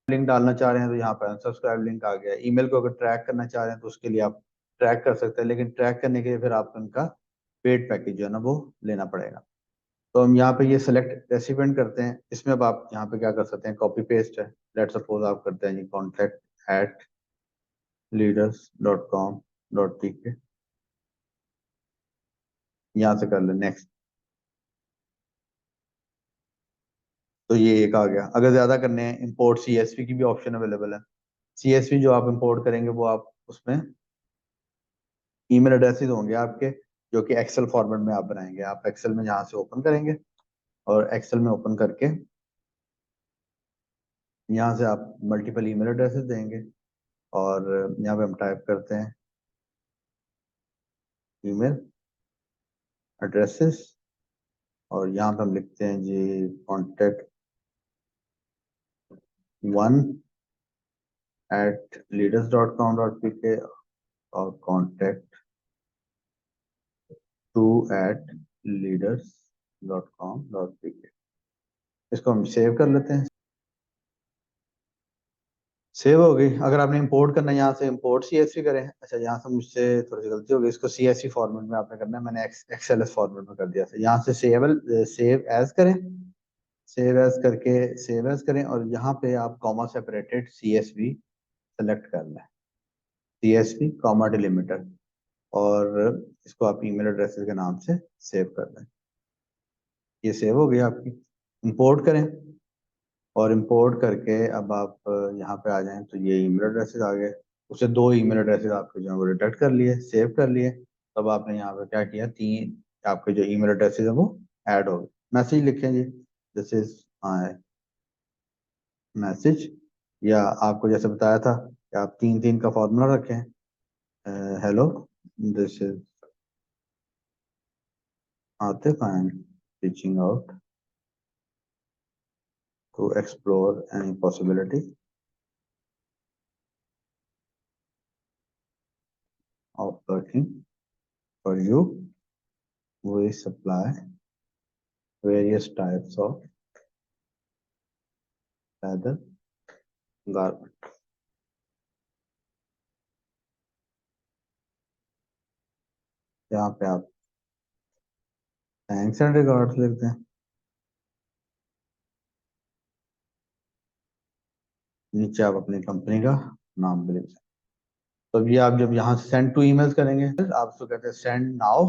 लिंक डालना चाह रहे हैं तो यहाँ पर अनसब्सक्राइब लिंक आ गया। ईमेल को अगर ट्रैक करना चाह रहे हैं तो उसके लिए आप ट्रैक कर सकते हैं, लेकिन ट्रैक करने के लिए फिर आपको उनका पेड पैकेज जो है ना वो लेना पड़ेगा। तो हम यहाँ पे ये सेलेक्ट रेसिपिएंट करते हैं। इसमें अब आप यहाँ पे क्या कर सकते हैं, कॉपी पेस्ट है। लेट सपोज आप करते हैं जी contact at leaders dot com dot P K, यहाँ से कर लें नेक्स्ट। तो ये एक आ गया। अगर ज्यादा करने हैं, इंपोर्ट सीएसवी की भी ऑप्शन अवेलेबल है। CSV जो आप इंपोर्ट करेंगे वो आप उसमें ईमेल एड्रेसेस होंगे आपके, जो कि एक्सेल फॉर्मेट में आप बनाएंगे। आप एक्सेल में यहाँ से ओपन करेंगे और एक्सेल में ओपन करके यहाँ से आप मल्टीपल ईमेल एड्रेसेस देंगे और यहाँ पे हम टाइप करते हैं ईमेल एड्रेसेस और यहाँ पे हम लिखते हैं जी कॉन्टेक्ट 1@leaders.com.pk और contact2@leaders.com.pk। इसको हम सेव कर लेते हैं। सेव हो गई। अगर आपने इंपोर्ट करना है यहाँ से इंपोर्ट CSV करें। अच्छा, यहाँ से मुझसे थोड़ी सी गलती हो गई, इसको CSV फॉर्मेट में आपने करना है, मैंने XLS फॉर्मेट में कर दिया था। यहाँ से सेव एज करें, सेव एज करके सेव एज करें और यहाँ पे आप कॉमा सेपरेटेड CSV सेलेक्ट कर लें, CSV कॉमा डिलिमिटर, और इसको आप ईमेल एड्रेसेस के नाम से सेव कर लें। ये सेव हो गई आपकी। इंपोर्ट करें और इंपोर्ट करके अब आप यहाँ पे आ जाएं तो ये ईमेल एड्रेसेस आ गए। उससे 2 ईमेल एड्रेसेस आपके जो है वो रिडायरेक्ट कर लिए, सेव कर लिए। तब आपने यहाँ पे क्या किया, 3 आपके जो ईमेल एड्रेसेस है वो ऐड हो गए। मैसेज लिखें जी, दिस इज माय मैसेज, या आपको जैसे बताया था कि आप 3-3 का फॉर्मूला रखें। Hello, this is Atif, I am reaching out to explore any possibility of working for you. We supply various types of leather garment. यहाँ पे आप थैंक्स एंड रिगार्ड्स लिखते हैं, नीचे आप अपनी कंपनी का नाम भी लिख सकते हैं। तो ये आप जब यहाँ से सेंड टू ईमेल्स करेंगे, आप उसको कहते हैं सेंड नाउ।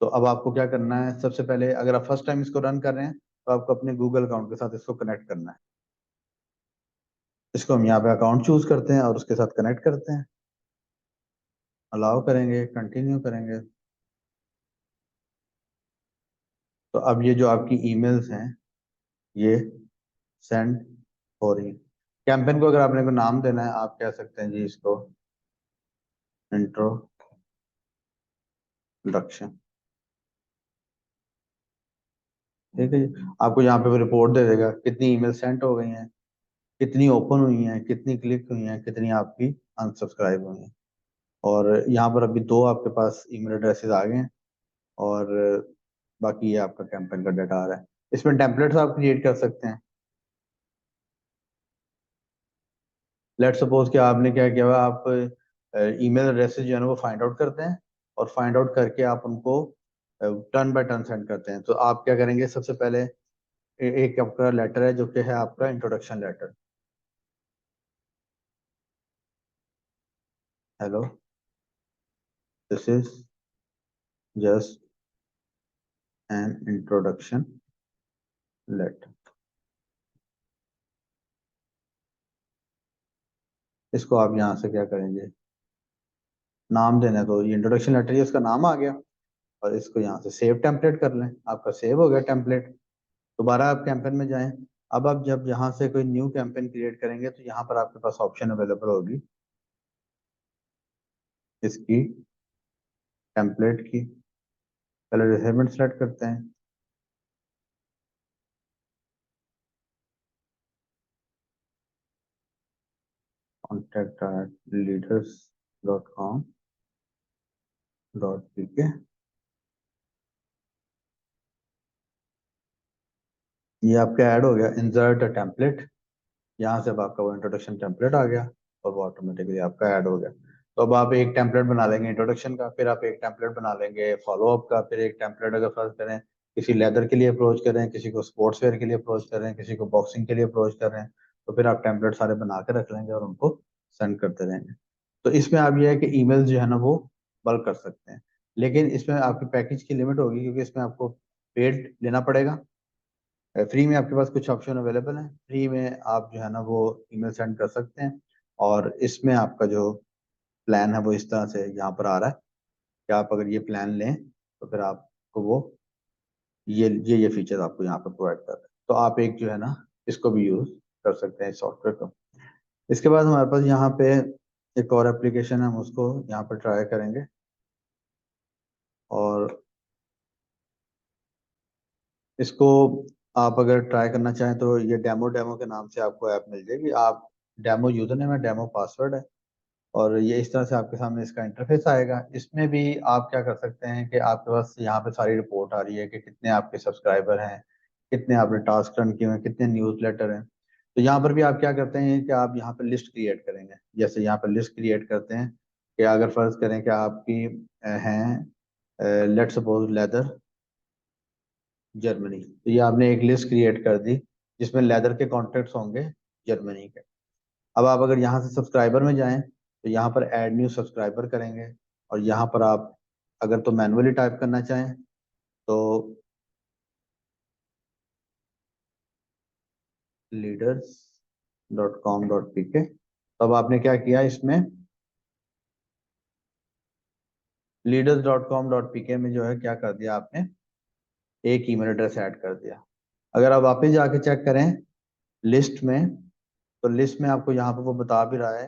तो अब आपको क्या करना है, सबसे पहले अगर आप फर्स्ट टाइम इसको रन कर रहे हैं तो आपको अपने गूगल अकाउंट के साथ इसको कनेक्ट करना है। इसको हम यहाँ पे अकाउंट चूज करते हैं और उसके साथ कनेक्ट करते हैं, अलाउ करेंगे, कंटिन्यू करेंगे। तो अब ये जो आपकी ईमेल्स हैं ये सेंड हो रही है। कैंपेन को अगर आपने को नाम देना है, आप कह सकते हैं जी इसको इंट्रोडक्शन। ठीक है जी। आपको यहाँ पे रिपोर्ट दे देगा कितनी ईमेल सेंड हो गई हैं, कितनी ओपन हुई हैं, कितनी क्लिक हुई हैं, कितनी आपकी अनसब्सक्राइब हुई हैं। और यहाँ पर अभी 2 आपके पास ईमेल एड्रेसेस आ गए हैं और बाकी ये आपका कैंपेन का डाटा आ रहा है। इसमें टेम्पलेट्स आप क्रिएट कर सकते हैं। लेट सपोज कि आपने क्या किया हुआ, आप ईमेल एड्रेसेस जो है ना वो फाइंड आउट करते हैं और फाइंड आउट करके आप उनको टर्न बाय टर्न सेंड करते हैं। तो आप क्या करेंगे, सबसे पहले एक आपका लेटर है जो कि है आपका introduction letter. Hello, this is just an introduction letter. इसको आप यहाँ से क्या करेंगे, नाम देना है, तो ये इंट्रोडक्शन लेटर, ये उसका नाम आ गया। और इसको यहाँ से सेव टेम्पलेट कर लें, आपका सेव हो गया टेम्पलेट। दोबारा आप कैंपेन में जाएं। अब आप जब यहाँ से कोई न्यू कैंपेन क्रिएट करेंगे तो यहाँ पर आपके पास ऑप्शन अवेलेबल होगी इसकी टेम्पलेट की। पहले रिसेंटमेंट सेलेक्ट करते हैं, contact@leaders.com.pk। ये आपका ऐड हो गया इंसर्ट टेम्पलेट। यहाँ से अब आपका वो इंट्रोडक्शन टेम्पलेट आ गया और वो ऑटोमेटिकली आपका ऐड हो गया। तो अब आप एक टेम्पलेट बना लेंगे इंट्रोडक्शन का, फिर आप एक टेम्पलेट बना लेंगे फॉलोअप का, फिर एक टेम्पलेट अगर फर्स्ट करें किसी लेदर के लिए अप्रोच करें, किसी को स्पोर्ट्स वेयर के लिए अप्रोच कर रहे हैं, किसी को बॉक्सिंग के लिए अप्रोच कर रहे हैं, तो फिर आप टेम्पलेट सारे बना के रख लेंगे और उनको सेंड करते रहेंगे। तो इसमें आप ये है कि ईमेल जो है ना वो बल्क कर सकते हैं, लेकिन इसमें आपकी पैकेज की लिमिट होगी क्योंकि इसमें आपको पेड लेना पड़ेगा। फ्री में आपके पास कुछ ऑप्शन अवेलेबल हैं, फ्री में आप जो है ना वो ईमेल सेंड कर सकते हैं। और इसमें आपका जो प्लान है वो इस तरह से यहाँ पर आ रहा है कि आप अगर ये प्लान लें तो फिर आपको वो ये फीचर आपको यहाँ पर प्रोवाइड कर रहे हैं। तो आप एक जो है ना इसको भी यूज कर सकते हैं इस सॉफ्टवेयर को। इसके बाद हमारे पास यहाँ पे एक और एप्लीकेशन है, हम उसको यहाँ पर ट्राई करेंगे। और इसको आप अगर ट्राई करना चाहें तो ये डेमो डेमो के नाम से आपको ऐप मिल जाएगी। आप डेमो यूजर नेम है, डेमो पासवर्ड है, और ये इस तरह से आपके सामने इसका इंटरफेस आएगा। इसमें भी आप क्या कर सकते हैं कि आपके पास यहाँ पे सारी रिपोर्ट आ रही है कि कितने आपके सब्सक्राइबर हैं, कितने आपने टास्क रन किए हैं, कितने न्यूज़लेटर हैं। तो यहाँ पर भी आप क्या करते हैं कि आप यहाँ पर लिस्ट क्रिएट करेंगे। जैसे यहाँ पर लिस्ट क्रिएट करते हैं कि अगर फर्ज करें कि आपकी हैं लेट सपोज लेदर जर्मनी, तो ये आपने एक लिस्ट क्रिएट कर दी जिसमें लेदर के कॉन्टेक्ट्स होंगे जर्मनी के। अब आप अगर यहाँ से सब्सक्राइबर में जाएं तो यहाँ पर ऐड न्यू सब्सक्राइबर करेंगे, और यहाँ पर आप अगर तो मैनुअली टाइप करना चाहें तो leaders.com.pk। तो अब आपने क्या किया, इसमें leaders.com.pk में जो है क्या कर दिया आपने, एक ईमेल एड्रेस ऐड कर दिया। अगर आप वापस जाके चेक करें लिस्ट में, तो लिस्ट में आपको यहाँ पर वो बता भी रहा है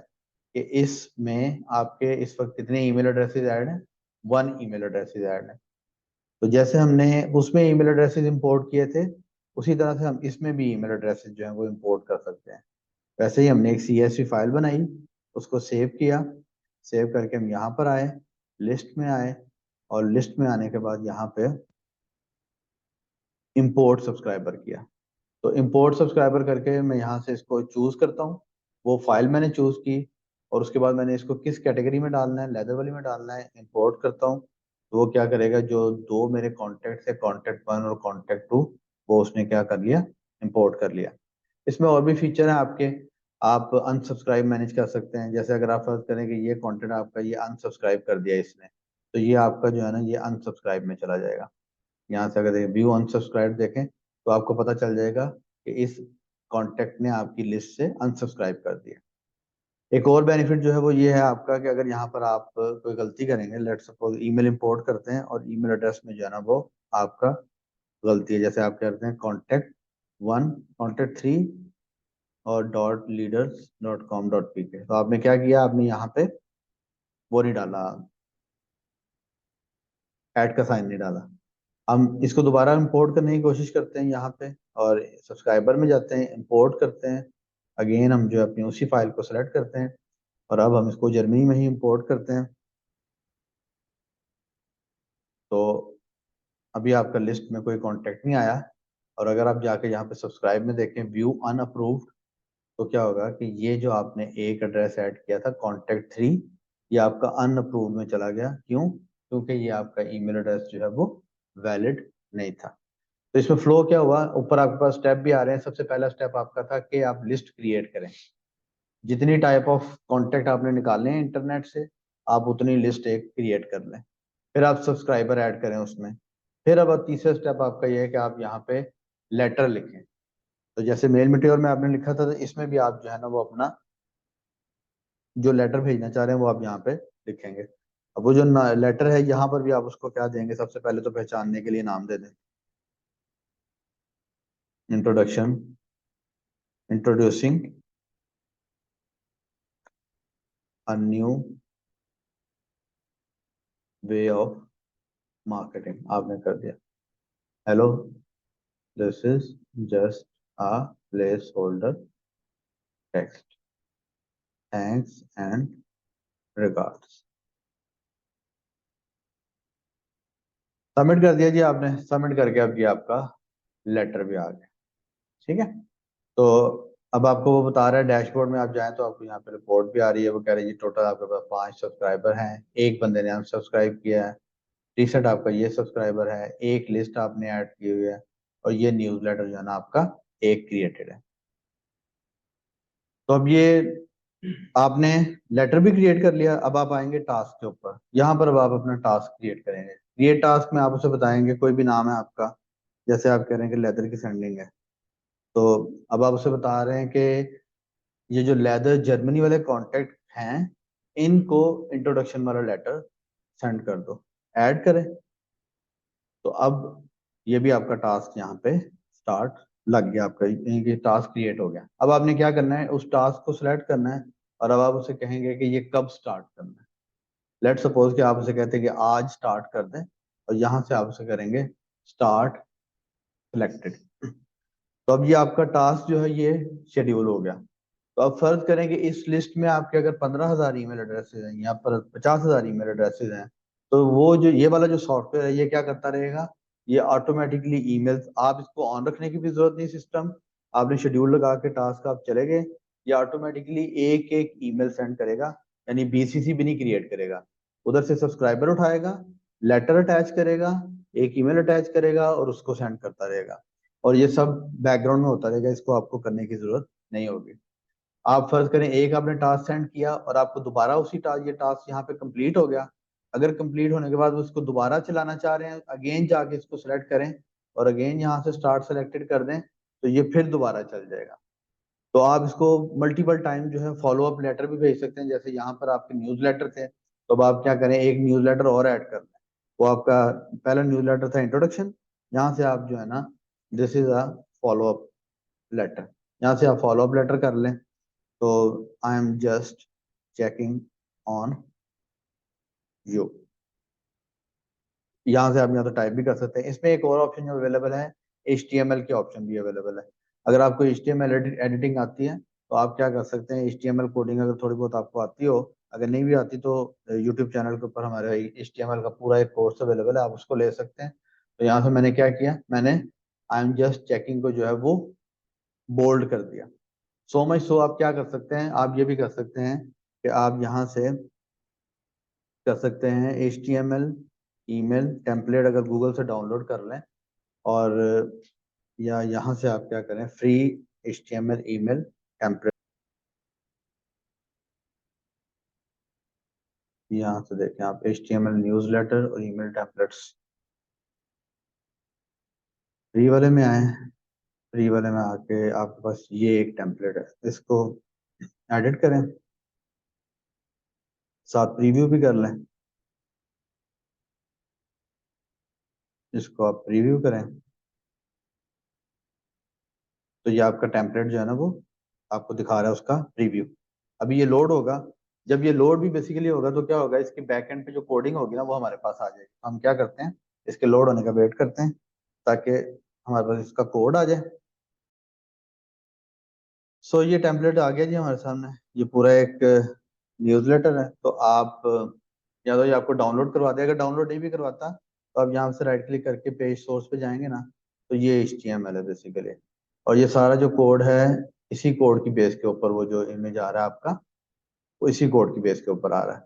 कि इसमें आपके इस वक्त कितने ईमेल एड्रेसेस ऐड हैं, 1 ईमेल एड्रेसेस ऐड है। तो जैसे हमने उसमें ईमेल एड्रेसेस इंपोर्ट किए थे, उसी तरह से हम इसमें भी ईमेल एड्रेसेस जो हैं वो इंपोर्ट कर सकते हैं। वैसे ही हमने एक CSV फाइल बनाई, उसको सेव किया, सेव करके हम यहाँ पर आए, लिस्ट में आए, और लिस्ट में आने के बाद यहाँ पे इंपोर्ट सब्सक्राइबर किया। तो इंपोर्ट सब्सक्राइबर करके मैं यहाँ से इसको चूज करता हूँ, वो फाइल मैंने चूज की, और उसके बाद मैंने इसको किस कैटेगरी में डालना है, लेदर वाली में डालना है, इंपोर्ट करता हूँ। तो वो क्या करेगा, जो दो मेरे कॉन्टेक्ट है, कॉन्टेक्ट 1 और कॉन्टेक्ट 2, वो उसने क्या कर लिया, इंपोर्ट कर लिया। इसमें और भी फीचर है आपके, आप अनसब्सक्राइब मैनेज कर सकते हैं। जैसे अगर आप फर्ज करें कि ये कंटेंट आपका ये अनसब्सक्राइब कर दिया इसने, तो ये आपका जो है ना ये अनसब्सक्राइब में चला जाएगा। यहाँ से अगर व्यू अनसब्सक्राइब देखें तो आपको पता चल जाएगा कि इस कॉन्टेक्ट ने आपकी लिस्ट से अनसब्सक्राइब कर दिया। एक और बेनिफिट जो है वो ये है आपका कि अगर यहाँ पर आप कोई गलती करेंगे, लेट सपोज ईमेल इंपोर्ट करते हैं और ईमेल एड्रेस में जो है ना वो आपका गलती है, जैसे आप करते हैं कॉन्टेक्ट 1 कॉन्टेक्ट 3 और .leaders.com.pk, तो आपने क्या किया, आपने यहाँ पे वो नहीं डाला, ऐड का साइन नहीं डाला। हम इसको दोबारा इंपोर्ट करने की कोशिश करते हैं यहाँ पे, और सब्सक्राइबर में जाते हैं, इंपोर्ट करते हैं। अगेन हम जो है अपनी उसी फाइल को सेलेक्ट करते हैं, और अब हम इसको जर्मनी में ही इंपोर्ट करते हैं। तो अभी आपका लिस्ट में कोई कांटेक्ट नहीं आया, और अगर आप जाके यहाँ पे सब्सक्राइब में देखें व्यू अनअप्रूव्ड, तो क्या होगा कि ये जो आपने एक एड्रेस ऐड किया था कॉन्टेक्ट 3, ये आपका अनअप्रूव्ड में चला गया। क्यों? क्योंकि ये आपका ईमेल एड्रेस जो है वो वैलिड नहीं था। तो इसमें फ्लो क्या हुआ, ऊपर आपके पास स्टेप भी आ रहे हैं। सबसे पहला स्टेप आपका था कि आप लिस्ट क्रिएट करें, जितनी टाइप ऑफ कांटेक्ट आपने निकाले हैं इंटरनेट से, आप उतनी लिस्ट एक क्रिएट कर लें। फिर आप सब्सक्राइबर ऐड करें उसमें। फिर अब तीसरा स्टेप आपका ये है कि आप यहाँ पे लेटर लिखें। तो जैसे मेल मटेरियल में आपने लिखा था, तो इसमें भी आप जो है ना वो अपना जो लेटर भेजना चाह रहे हैं वो आप यहाँ पे लिखेंगे। अब वो जो लेटर है यहाँ पर भी आप उसको क्या देंगे, सबसे पहले तो पहचानने के लिए नाम दे दें, introduction, introducing a new way of marketing, आपने कर दिया। Hello, this is just a place holder text, thanks and regards. Submit कर दिया जी आपने, सबमिट करके अब ये आपका लेटर भी आ गया। ठीक है। तो अब आपको वो बता रहा है, डैशबोर्ड में आप जाएं तो आपको यहाँ पे रिपोर्ट भी आ रही है। वो कह रही है जी टोटल आपके पास 5 सब्सक्राइबर हैं, एक बंदे ने अनसब्सक्राइब किया है, रीसेंट आपका ये सब्सक्राइबर है, एक लिस्ट आपने ऐड की हुई है, और ये न्यूज़लेटर जो है ना आपका एक क्रिएटेड है। तो अब ये आपने लेटर भी क्रिएट कर लिया। अब आप आएंगे टास्क के ऊपर, यहाँ पर अब आप अपना टास्क क्रिएट करेंगे। क्रिएट टास्क में आप उसे बताएंगे कोई भी नाम है आपका, जैसे आप कह रहे हैं कि लेदर की सेंडिंग है, तो अब आप उसे बता रहे हैं कि ये जो लेदर जर्मनी वाले कॉन्टेक्ट हैं, इनको इंट्रोडक्शन वाला लेटर सेंड कर दो, ऐड करें। तो अब ये भी आपका टास्क यहाँ पे स्टार्ट लग गया, आपका ये टास्क क्रिएट हो गया। अब आपने क्या करना है, उस टास्क को सिलेक्ट करना है और अब आप उसे कहेंगे कि ये कब स्टार्ट करना है। लेट सपोज कि आप उसे कहते हैं कि आज स्टार्ट कर दें, और यहाँ से आप उसे करेंगे स्टार्ट सिलेक्टेड। तो अब ये आपका टास्क जो है ये शेड्यूल हो गया। तो अब फर्ज करें कि इस लिस्ट में आपके अगर 15,000 ईमेल एड्रेसेस हैं या पर 50,000 ईमेल एड्रेसेस हैं, तो वो जो ये वाला जो सॉफ्टवेयर है ये क्या करता रहेगा, ये ऑटोमेटिकली ईमेल्स, आप इसको ऑन रखने की भी जरूरत नहीं, सिस्टम आपने शेड्यूल लगा के टास्क आप चले गए, ये ऑटोमेटिकली एक एक ईमेल सेंड करेगा, यानी बीसीसी भी नहीं क्रिएट करेगा। उधर से सब्सक्राइबर उठाएगा, लेटर अटैच करेगा, एक ईमेल अटैच करेगा और उसको सेंड करता रहेगा। और ये सब बैकग्राउंड में होता रहेगा, इसको आपको करने की जरूरत नहीं होगी। आप फर्ज करें एक आपने टास्क सेंड किया और आपको दोबारा उसी टास्क, ये टास्क यहाँ पे कंप्लीट हो गया। अगर कंप्लीट होने के बाद उसको दोबारा चलाना चाह रहे हैं, अगेन जाके इसको सेलेक्ट करें और अगेन यहाँ से स्टार्ट सेलेक्टेड कर दें, तो ये फिर दोबारा चल जाएगा। तो आप इसको मल्टीपल टाइम जो है फॉलो अप लेटर भी भेज सकते हैं, जैसे यहाँ पर आपके न्यूज लेटर थे, तो अब आप क्या करें, एक न्यूज लेटर और ऐड कर दें। वो आपका पहला न्यूज लेटर था इंट्रोडक्शन, यहाँ से आप जो है ना, this is a follow up later, यहाँ से आप फॉलो अप लेटर कर लें। तो I am just checking on you, यहाँ से आप यहाँ तो टाइप भी कर सकते हैं। इसमें एक और ऑप्शन जो अवेलेबल है, HTML के ऑप्शन भी अवेलेबल है। अगर आपको HTML एडिटिंग आती है तो आप क्या कर सकते हैं, HTML कोडिंग अगर थोड़ी बहुत आपको आती हो, अगर नहीं भी आती तो यूट्यूब चैनल के ऊपर हमारे HTML का पूरा एक कोर्स अवेलेबल है, आप उसको ले सकते हैं। तो यहाँ से मैंने क्या किया, मैंने आई एम जस्ट चेकिंग को जो है वो बोल्ड कर दिया। सो मच सो आप क्या कर सकते हैं, आप ये भी कर सकते हैं कि आप यहाँ से कर सकते हैं HTML ईमेल टेम्पलेट, अगर गूगल से डाउनलोड कर लें, और या यहाँ से आप क्या करें, फ्री HTML ईमेल टेम्पलेट, यहाँ से देखें आप HTML न्यूज़लेटर और ईमेल टेम्पलेट्स, फ्री वाले में आए। फ्री वाले में आके आपके पास ये एक टेम्पलेट है, इसको एडिट करें, साथ प्रीव्यू भी कर लें, इसको आप प्रीव्यू करें, तो ये आपका टेम्पलेट जो है ना वो आपको दिखा रहा है उसका प्रीव्यू। अभी ये लोड होगा, जब ये लोड भी बेसिकली होगा तो क्या होगा, इसके बैक एंड पे जो कोडिंग होगी ना वो हमारे पास आ जाएगी। हम क्या करते हैं, इसके लोड होने का वेट करते हैं ताकि हमारे पास इसका कोड आ जाए। सो ये टेम्पलेट आ गया जी हमारे सामने, ये पूरा एक न्यूज़लेटर है। तो आप या तो ये आपको डाउनलोड करवा दे, अगर डाउनलोड नहीं भी करवाता तो आप यहाँ से राइट क्लिक करके पेज सोर्स पे जाएंगे ना, तो ये HTML है बेसिकली, और ये सारा जो कोड है इसी कोड की बेस के ऊपर, वो जो इमेज आ रहा है आपका वो इसी कोड की बेस के ऊपर आ रहा है।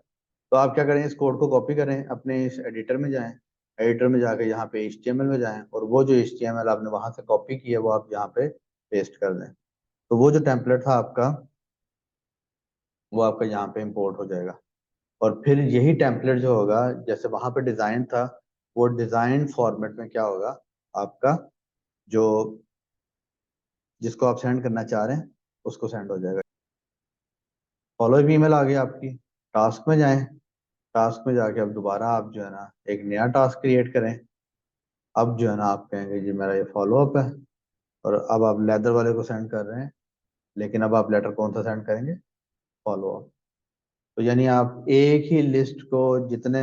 तो आप क्या करें, इस कोड को कॉपी करें, अपने इस एडिटर में जाएं, एडिटर में जाकर यहाँ पे HTML में जाएं और वो जो HTML आपने वहां से कॉपी की है वो आप यहाँ पे पेस्ट कर दें। तो वो जो टेम्पलेट था आपका वो आपका यहाँ पे इंपोर्ट हो जाएगा। और फिर यही टेम्पलेट जो होगा, जैसे वहां पे डिजाइन था, वो डिजाइन फॉर्मेट में क्या होगा आपका, जो जिसको आप सेंड करना चाह रहे हैं उसको सेंड हो जाएगा। फॉलो अप ईमेल आ गई आपकी, टास्क में जाएं, टास्क में जाके अब दोबारा आप जो है ना एक नया टास्क क्रिएट करें। अब जो है ना आप कहेंगे जी मेरा ये फॉलो अप है, और अब आप लेदर वाले को सेंड कर रहे हैं, लेकिन अब आप लेटर कौन सा सेंड करेंगे, फॉलो अप। तो यानी आप एक ही लिस्ट को जितने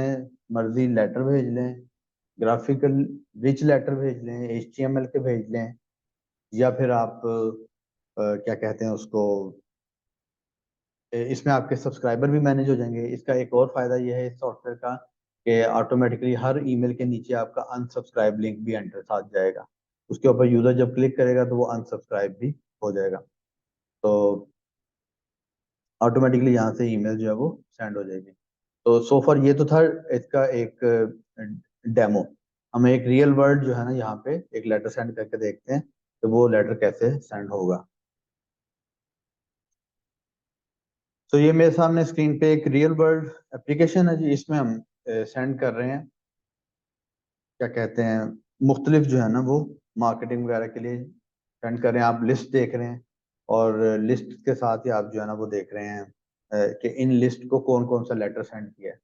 मर्जी लेटर भेज लें, ग्राफिकल रिच लेटर भेज लें, HTML के भेज लें, या फिर आप क्या कहते हैं उसको, इसमें आपके सब्सक्राइबर भी मैनेज हो जाएंगे। इसका एक और फायदा यह है इस सॉफ्टवेयर का कि ऑटोमेटिकली हर ईमेल के नीचे आपका अनसब्सक्राइब लिंक भी एंटर साथ जाएगा, उसके ऊपर यूजर जब क्लिक करेगा तो वो अनसब्सक्राइब भी हो जाएगा। तो ऑटोमेटिकली यहाँ से ईमेल जो है वो सेंड हो जाएगी। तो सो फॉर ये तो था इसका एक डेमो। हम एक रियल वर्ल्ड जो है ना यहाँ पे एक लेटर सेंड करके देखते हैं कि वो लेटर कैसे सेंड होगा। तो ये मेरे सामने स्क्रीन पे एक रियल वर्ल्ड एप्लीकेशन है जी, इसमें हम सेंड कर रहे हैं, क्या कहते हैं, मुख्तलिफ जो है ना वो मार्केटिंग वगैरह के लिए सेंड कर रहे हैं, आप लिस्ट देख रहे हैं और लिस्ट के साथ ही आप जो है ना वो देख रहे हैं कि इन लिस्ट को कौन कौन सा लेटर सेंड किया है।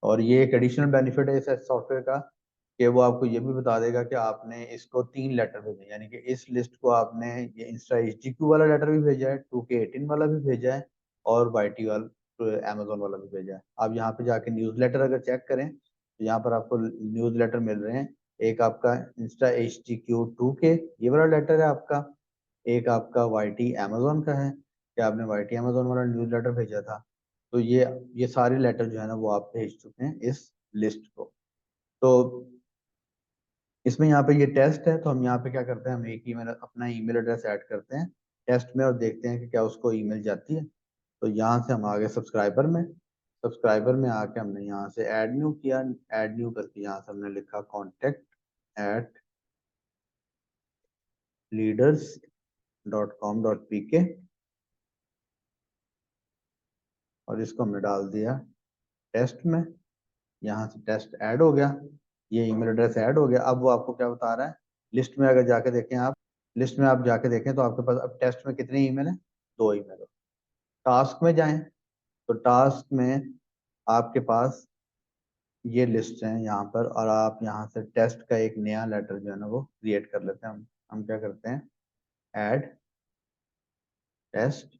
और ये एक एडिशनल बेनिफिट है इस सॉफ्टवेयर का कि वो आपको ये भी बता देगा कि आपने इसको 3 लेटर भेजे, यानी कि इस लिस्ट को आपने ये इंस्टा HDQ वाला लेटर भी भेजा है, 2K18 वाला भी भेजा है, और YT वाला अमेजोन वाला भी भेजा है। आप यहाँ पे जाके न्यूज़ लेटर अगर चेक करें तो यहाँ पर आपको न्यूज़ लेटर मिल रहे हैं। एक आपका इंस्टा HDQ 2K ये वाला लेटर है आपका, एक आपका YT अमेजोन का है कि आपने YT अमेजोन वाला न्यूज़ लेटर भेजा था। तो ये सारे लेटर जो है ना वो आप भेज चुके हैं इस लिस्ट को। तो इसमें यहाँ पे ये टेस्ट है, तो हम यहाँ पे क्या करते हैं, हम एक ईमेल अपना ईमेल एड्रेस ऐड करते हैं टेस्ट में और देखते हैं कि क्या उसको ईमेल जाती है। तो यहाँ से हम आ गए सब्सक्राइबर में, सब्सक्राइबर में आके हमने यहाँ से ऐड न्यू किया, ऐड न्यू करके यहाँ से हमने लिखा contact@leaders.com.pk और इसको हमने डाल दिया टेस्ट में। यहाँ से टेस्ट ऐड हो गया, ये ईमेल एड्रेस ऐड हो गया। अब वो आपको क्या बता रहा है, लिस्ट में अगर जाके देखें आप, लिस्ट में आप जाके देखें तो आपके पास अब टेस्ट में कितने ईमेल हैं, 2 ईमेल। टास्क में जाएं तो टास्क में आपके पास ये लिस्ट है यहाँ पर, और आप यहाँ से टेस्ट का एक नया लेटर जो है ना वो क्रिएट कर लेते हैं। हम क्या करते हैं, ऐड टेस्ट,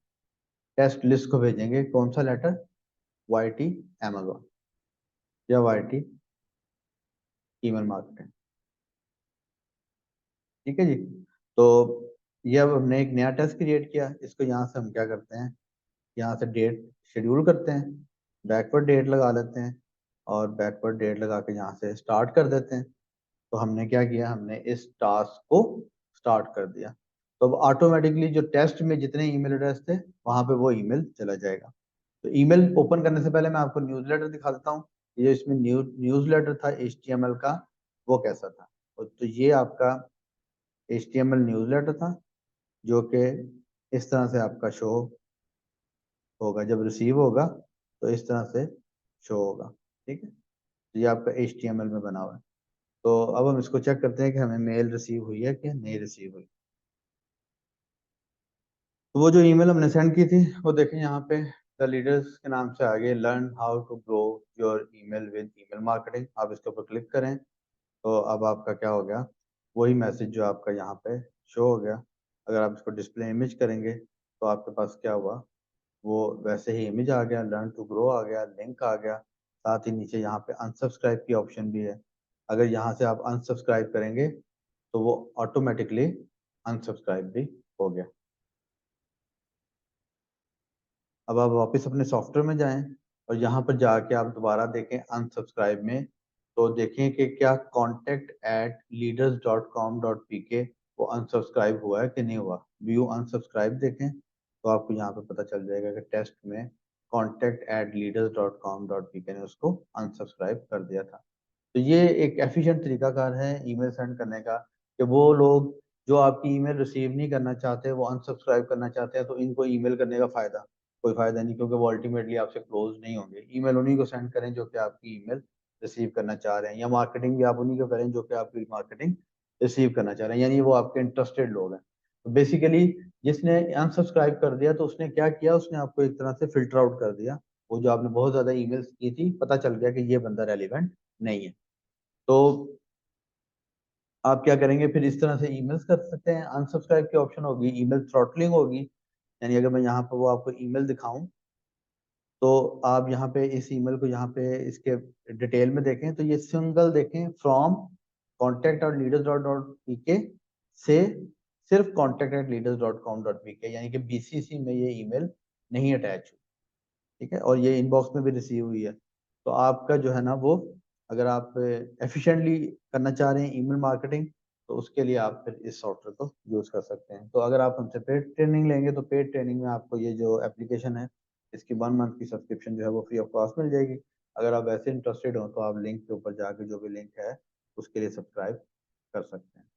टेस्ट लिस्ट को भेजेंगे कौन सा लेटर, YT अमेजोन या YT ईमेल मार्केटिंग। ठीक है जी। तो ये अब हमने एक नया टेस्ट क्रिएट किया, इसको यहाँ से हम क्या करते हैं, यहाँ से डेट शेड्यूल करते हैं, बैकवर्ड डेट लगा लेते हैं और बैकवर्ड डेट लगा के यहाँ से स्टार्ट कर देते हैं। तो हमने क्या किया, हमने इस टास्क को स्टार्ट कर दिया। तो अब ऑटोमेटिकली जो टेस्ट में जितने ईमेल एड्रेस थे वहां पे वो ईमेल चला जाएगा। तो ईमेल ओपन करने से पहले मैं आपको न्यूज़लेटर दिखा देता हूँ। ये इसमें न्यूज़लेटर था HTML का, वो कैसा था। तो ये आपका HTML न्यूज़लेटर था जो कि इस तरह से आपका शो होगा, जब रिसीव होगा तो इस तरह से शो होगा। ठीक है, तो ये आपका HTML में बना हुआ है। तो अब हम इसको चेक करते हैं कि हमें मेल रिसीव हुई है कि नहीं रिसीव हुई। तो वो जो ईमेल हमने सेंड की थी वो देखें यहाँ पे, द लीडर्स के नाम से आगे learn how to grow your email with email marketing, आप इसके ऊपर क्लिक करें तो अब आपका क्या हो गया, वही मैसेज जो आपका यहाँ पे शो हो गया। अगर आप इसको डिस्प्ले इमेज करेंगे तो आपके पास क्या हुआ, वो वैसे ही इमेज आ गया, लर्न टू ग्रो आ गया, लिंक आ गया, साथ ही नीचे यहाँ पे अनसब्सक्राइब की ऑप्शन भी है। अगर यहाँ से आप अनसब्सक्राइब करेंगे तो वो ऑटोमेटिकली अनसब्सक्राइब भी हो गया। अब आप वापस अपने सॉफ्टवेयर में जाएं और यहाँ पर जाके आप दोबारा देखें अनसब्सक्राइब में, तो देखें कि क्या contact@leaders.com.pk वो अनसब्सक्राइब हुआ है कि नहीं हुआ। व्यू अनसब्सक्राइब देखें तो आपको यहाँ पे पता चल जाएगा कि टेस्ट में contact@leaders.com.pk ने उसको अनसब्सक्राइब कर दिया था। तो ये एक एफिशिएंट तरीकाकार है ईमेल सेंड करने का, कि वो लोग जो आपकी ईमेल रिसीव नहीं करना चाहते, वो अनसब्सक्राइब करना चाहते हैं, तो इनको ईमेल करने का फायदा कोई फायदा नहीं, क्योंकि वो अल्टीमेटली आपसे क्लोज नहीं होंगे। ईमेल उन्हीं को सेंड करें जो कि आपकी ईमेल रिसीव करना चाह रहे हैं, या मार्केटिंग भी आप उन्हीं को करें जो कि आपकी मार्केटिंग रिसीव करना चाह रहे हैं, यानी वो आपके इंटरेस्टेड लोग हैं। तो बेसिकली जिसने अनसब्सक्राइब कर दिया तो उसने क्या किया, उसने आपको एक तरह से फिल्टर आउट कर दिया। वो जो आपने बहुत ज्यादा ईमेल्स की थी, पता चल गया कि ये बंदा रेलिवेंट नहीं है। तो आप क्या करेंगे, फिर इस तरह से ईमेल्स कर सकते हैं। अनसब्सक्राइब की ऑप्शन होगी, ईमेल थ्रॉटलिंग होगी, यानी अगर मैं यहाँ पर वो आपको ईमेल दिखाऊं तो आप यहाँ पे इस ईमेल को यहाँ पे इसके डिटेल में देखें तो ये सिंगल देखें, फ्रॉम contact@leaders.com.pk से सिर्फ contact@leaders.com.pk, यानी कि BCC में ये ईमेल नहीं अटैच हुई। ठीक है, और ये इनबॉक्स में भी रिसीव हुई है। तो आपका जो है ना वो, अगर आप एफिशिएंटली करना चाह रहे हैं ईमेल मार्केटिंग, तो उसके लिए आप फिर इस सॉफ्टवेयर को यूज कर सकते हैं। तो अगर आप हमसे पेड ट्रेनिंग लेंगे तो पेड ट्रेनिंग में आपको ये जो एप्लीकेशन है इसकी 1 मंथ की सब्सक्रिप्शन जो है वो फ्री ऑफ कॉस्ट मिल जाएगी। अगर आप वैसे इंटरेस्टेड हो तो आप लिंक के ऊपर जाकर जो भी लिंक है उसके लिए सब्सक्राइब कर सकते हैं।